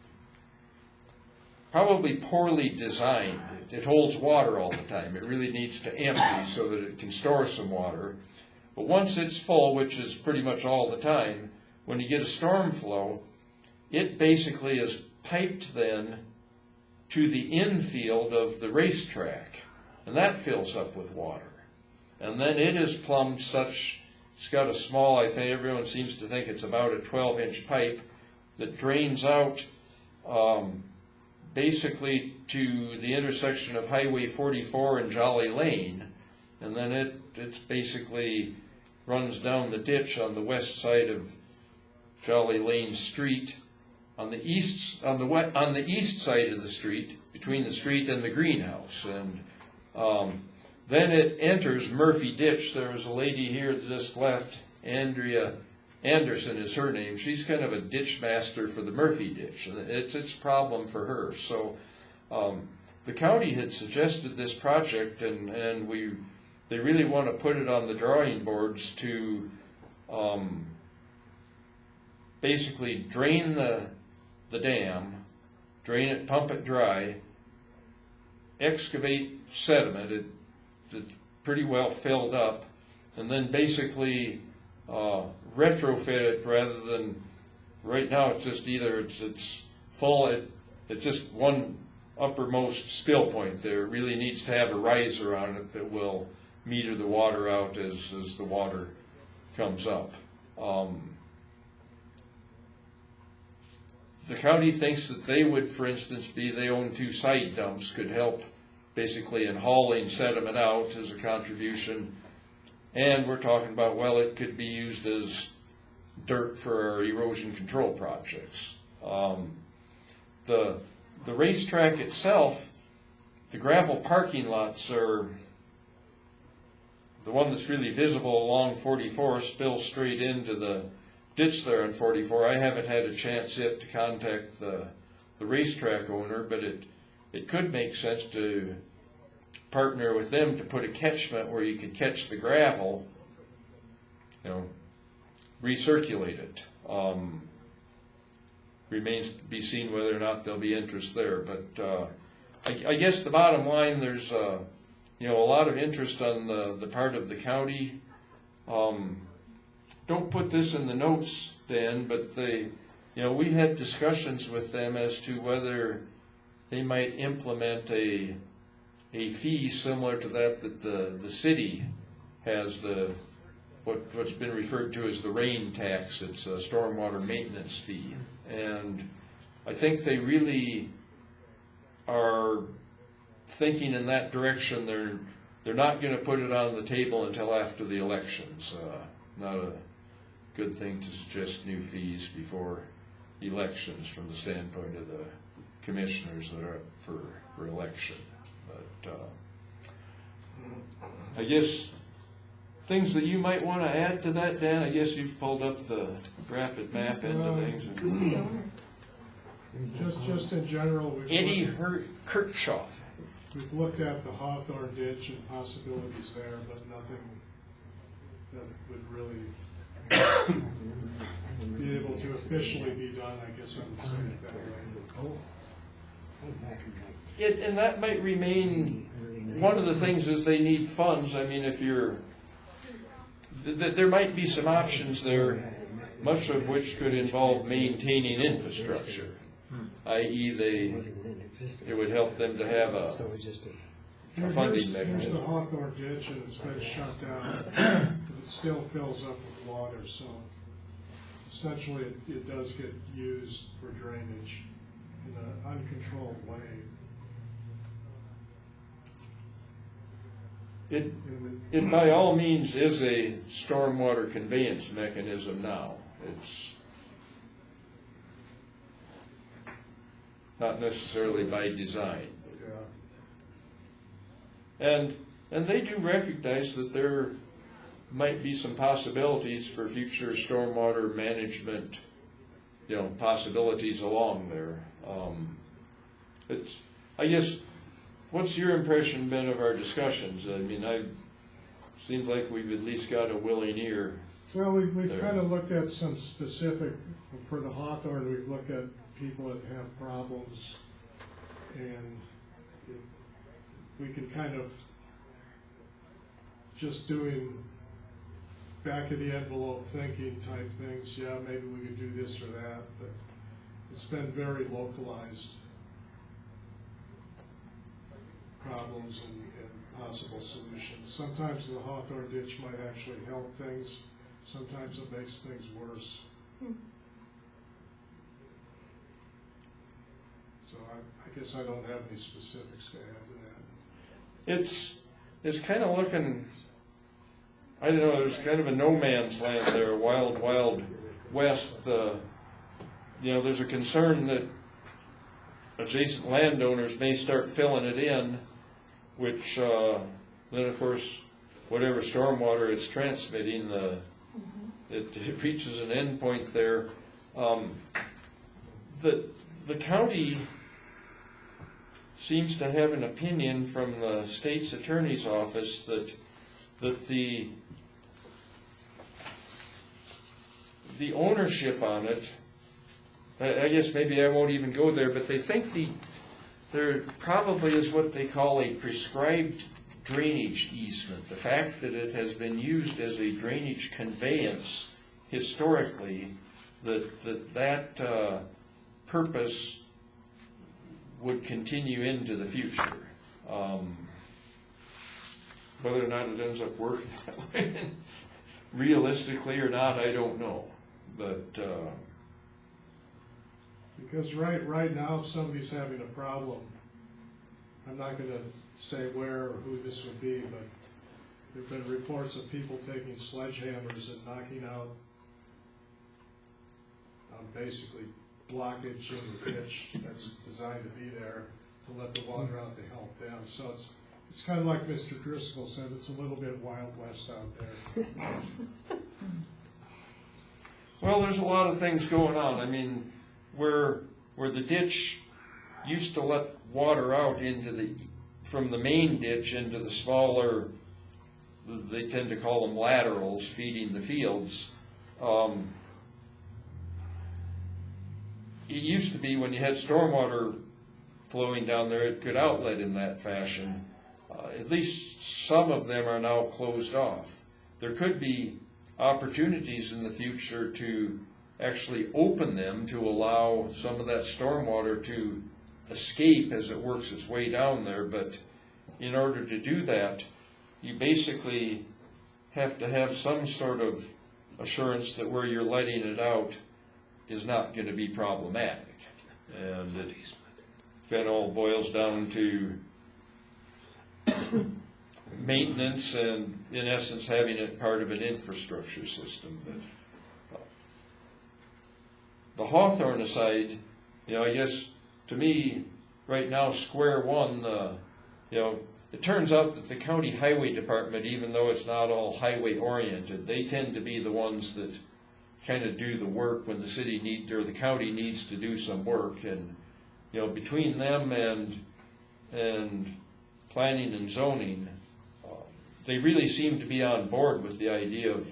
probably poorly designed. It holds water all the time. It really needs to empty so that it can store some water. But once it's full, which is pretty much all the time, when you get a storm flow, it basically is piped then to the infield of the racetrack, and that fills up with water. And then it is plumbed such, it's got a small, I think everyone seems to think it's about a 12-inch pipe that drains out basically to the intersection of Highway 44 and Jolly Lane, and then it's basically runs down the ditch on the west side of Jolly Lane Street, on the east side of the street, between the street and the greenhouse, and then it enters Murphy Ditch. There was a lady here that just left, Andrea Anderson is her name. She's kind of a ditch master for the Murphy Ditch, and it's a problem for her. So the county had suggested this project, and they really want to put it on the drawing boards to basically drain the dam, drain it, pump it dry, excavate sediment. It's pretty well filled up, and then basically retrofit it, rather than right now it's just either it's full, it's just one uppermost spill point there. It really needs to have a riser on it that will meter the water out as the water comes up. the county thinks that they would, for instance, they own 2 side dumps, could help basically in hauling sediment out as a contribution. And we're talking about, well, it could be used as dirt for our erosion control projects. The racetrack itself, the gravel parking lots are, the one that's really visible along 44 spills straight into the ditch there on 44. I haven't had a chance yet to contact the racetrack owner, but it could make sense to partner with them to put a catchment where you could catch the gravel, recirculate it. Remains to be seen whether or not there'll be interest there. But I guess the bottom line, there's a lot of interest on the part of the county. Don't put this in the notes, Dan, but we had discussions with them as to whether they might implement a fee similar to that the city has, what's been referred to as the rain tax. It's a stormwater maintenance fee. And I think they really are thinking in that direction. They're not going to put it on the table until after the elections. Not a good thing to suggest new fees before elections from the standpoint of the commissioners that are up for election. But I guess things that you might want to add to that, Dan. I guess you've pulled up the rapid map into things. Just in general, Eddie Kirchhoff. we've looked at the Hawthorne ditch and possibilities there, but nothing that would really be able to officially be done, I guess I would say it that way. And that might remain, one of the things is they need funds. I mean, if there might be some options there, much of which could involve maintaining infrastructure, i.e. it would help them to have a funding mechanism. Here's the Hawthorne ditch, and it's been shut down, but it still fills up with water, so essentially it does get used for drainage in an uncontrolled way. It by all means is a stormwater conveyance mechanism now. It's not necessarily by design. And they do recognize that there might be some possibilities for future stormwater management, possibilities along there. I guess, what's your impression been of our discussions? I mean, seems like we've at least got a willing ear. Well, we've kind of looked at some specific, for the Hawthorne, we've looked at people that have problems, and we can kind of just doing back of the envelope thinking type things. Yeah, maybe we could do this or that, but it's been very localized problems and possible solutions. Sometimes the Hawthorne ditch might actually help things. Sometimes it makes things worse. So I guess I don't have any specifics to add to that. It's kind of looking, I don't know, there's kind of a no man's land there, wild, wild west. There's a concern that adjacent landowners may start filling it in, which then of course whatever stormwater it's transmitting, it reaches an end point there. The county seems to have an opinion from the state's attorney's office that the ownership on it, I guess maybe I won't even go there, but they think there probably is what they call a prescribed drainage easement. The fact that it has been used as a drainage conveyance historically, that purpose would continue into the future. Whether or not it ends up working that way, realistically or not, I don't know. But Because right now, if somebody's having a problem, I'm not gonna say where or who this would be, but there've been reports of people taking sledgehammers and knocking out basically blockage in the ditch that's designed to be there to let the water out to help them. So it's kind of like Mr. Driscoll said, it's a little bit Wild West out there. Well, there's a lot of things going on. I mean, where the ditch used to let water out from the main ditch into the smaller, they tend to call them laterals, feeding the fields. It used to be when you had stormwater flowing down there, it could outlet in that fashion. At least some of them are now closed off. There could be opportunities in the future to actually open them to allow some of that stormwater to escape as it works its way down there, but in order to do that, you basically have to have some sort of assurance that where you're letting it out is not going to be problematic. And it kind of all boils down to maintenance and, in essence, having it part of an infrastructure system. But the Hawthorne side, I guess, to me, right now, square one, it turns out that the county highway department, even though it's not all highway oriented, they tend to be the ones that kind of do the work when the city or the county needs to do some work. And between them and planning and zoning, they really seem to be on board with the idea of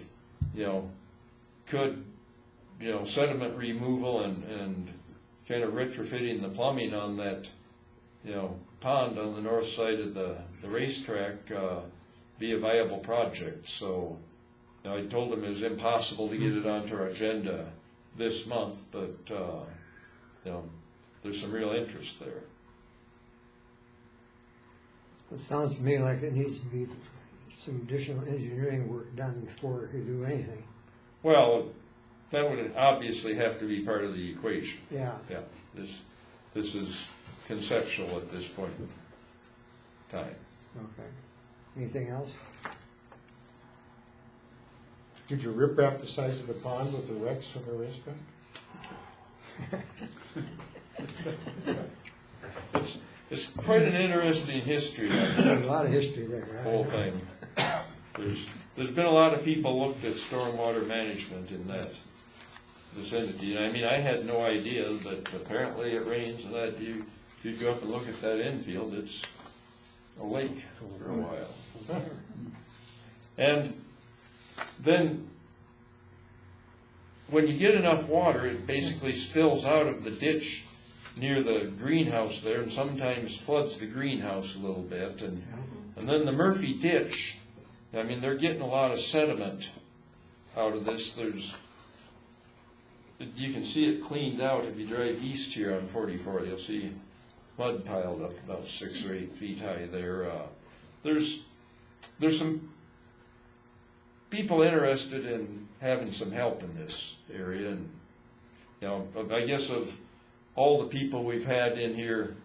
sediment removal and kind of retrofitting the plumbing on that pond on the north side of the racetrack be a viable project. So I told them it was impossible to get it onto our agenda this month, but there's some real interest there. It sounds to me like it needs to be some additional engineering work done before you do anything. Well, that would obviously have to be part of the equation. Yeah. Yeah. This is conceptual at this point in time. Okay. Anything else? Did you rip wrap the sides of the pond with the wrecks from the racetrack? It's quite an interesting history. There's a lot of history there. Right? Whole thing. There's been a lot of people looked at stormwater management in that vicinity. I mean, I had no idea, but apparently it rains and that you go up and look at that infield, it's a lake for a while. And then when you get enough water, it basically spills out of the ditch near the greenhouse there and sometimes floods the greenhouse a little bit. And then the Murphy ditch, I mean, they're getting a lot of sediment out of this. You can see it cleaned out if you drive east here on 44. You'll see mud piled up about 6 or 8 feet high there. There's some people interested in having some help in this area, and I guess of all the people we've had in here,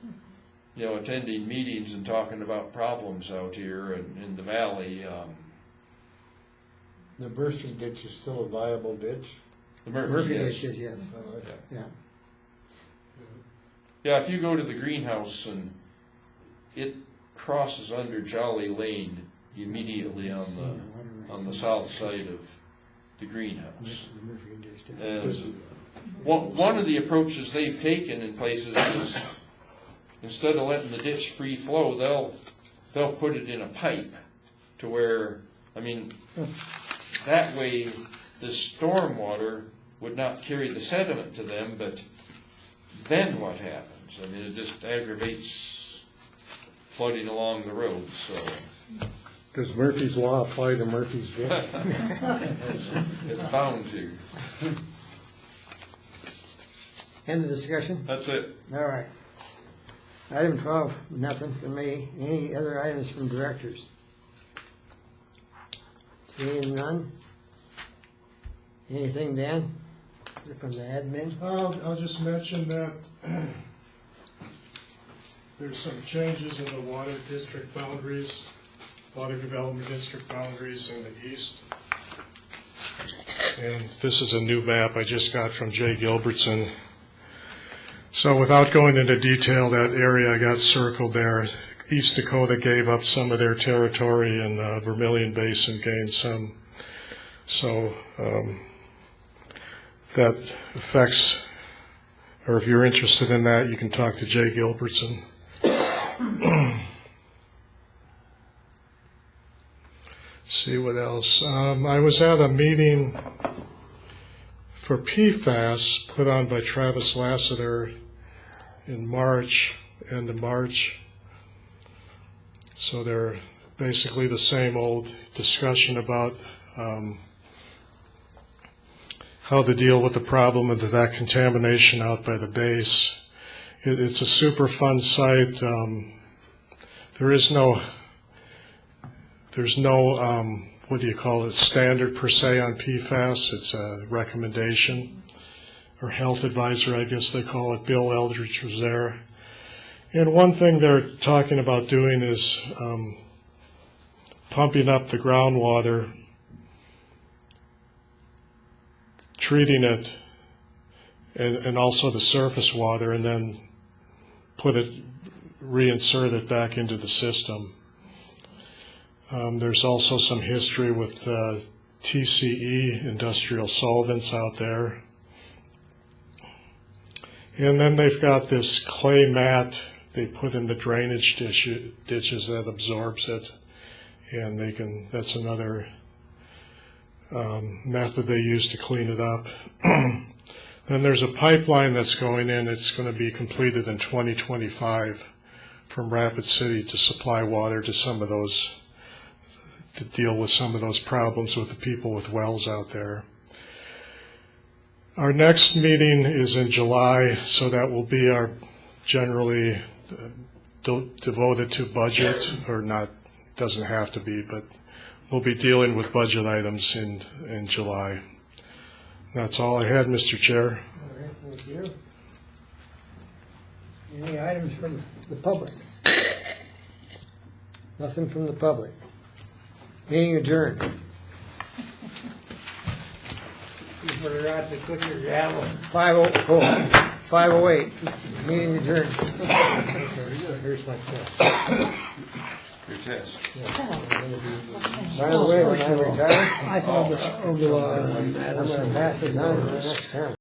attending meetings and talking about problems out here and in the valley. The Murphy ditch is still a viable ditch? The Murphy ditch is, yes. Yeah. Yeah, if you go to the greenhouse and it crosses under Jolly Lane immediately on the south side of the greenhouse. And one of the approaches they've taken in places is instead of letting the ditch free flow, they'll put it in a pipe to where, I mean, that way the stormwater would not carry the sediment to them, but then what happens? I mean, it just aggravates flooding along the road, so. Does Murphy's Law apply to Murphy's ditch? It's bound to. End of discussion? That's it. All right. Item 12, nothing from me. Any other items from directors? Seeing none? Anything, Dan? from the admin? I'll just mention that there's some changes in the water district boundaries, water development district boundaries in the east. And this is a new map I just got from Jay Gilbertson. So without going into detail, that area I got circled there, East Dakota gave up some of their territory and Vermilion Basin gained some. So that affects, or if you're interested in that, you can talk to Jay Gilbertson. See what else. I was at a meeting for PFAS put on by Travis Lassiter in March, end of March. So they're basically the same old discussion about how to deal with the problem of that contamination out by the base. It's a super fun site. There's no what do you call it, standard per se on PFAS. It's a recommendation, or health advisor, I guess they call it. Bill Eldridge was there. And one thing they're talking about doing is pumping up the groundwater, treating it, and also the surface water, and then reinsert it back into the system. There's also some history with TCE, industrial solvents out there. And then they've got this clay mat they put in the drainage ditches that absorbs it. And that's another method they use to clean it up. Then there's a pipeline that's going in. It's going to be completed in 2025 from Rapid City to supply water to some of those, to deal with some of those problems with the people with wells out there. Our next meeting is in July, so that will be our generally devoted to budget, or not, doesn't have to be, but we'll be dealing with budget items in July. That's all I had, Mr. Chair. All right, thank you. Any items from the public? Nothing from the public. Meeting adjourned. You put it out to click your gavel. 5:04, 5:08. Meeting adjourned. Here's my test. Your test. By the way, when I retire, I'm going to pass this on to the next term.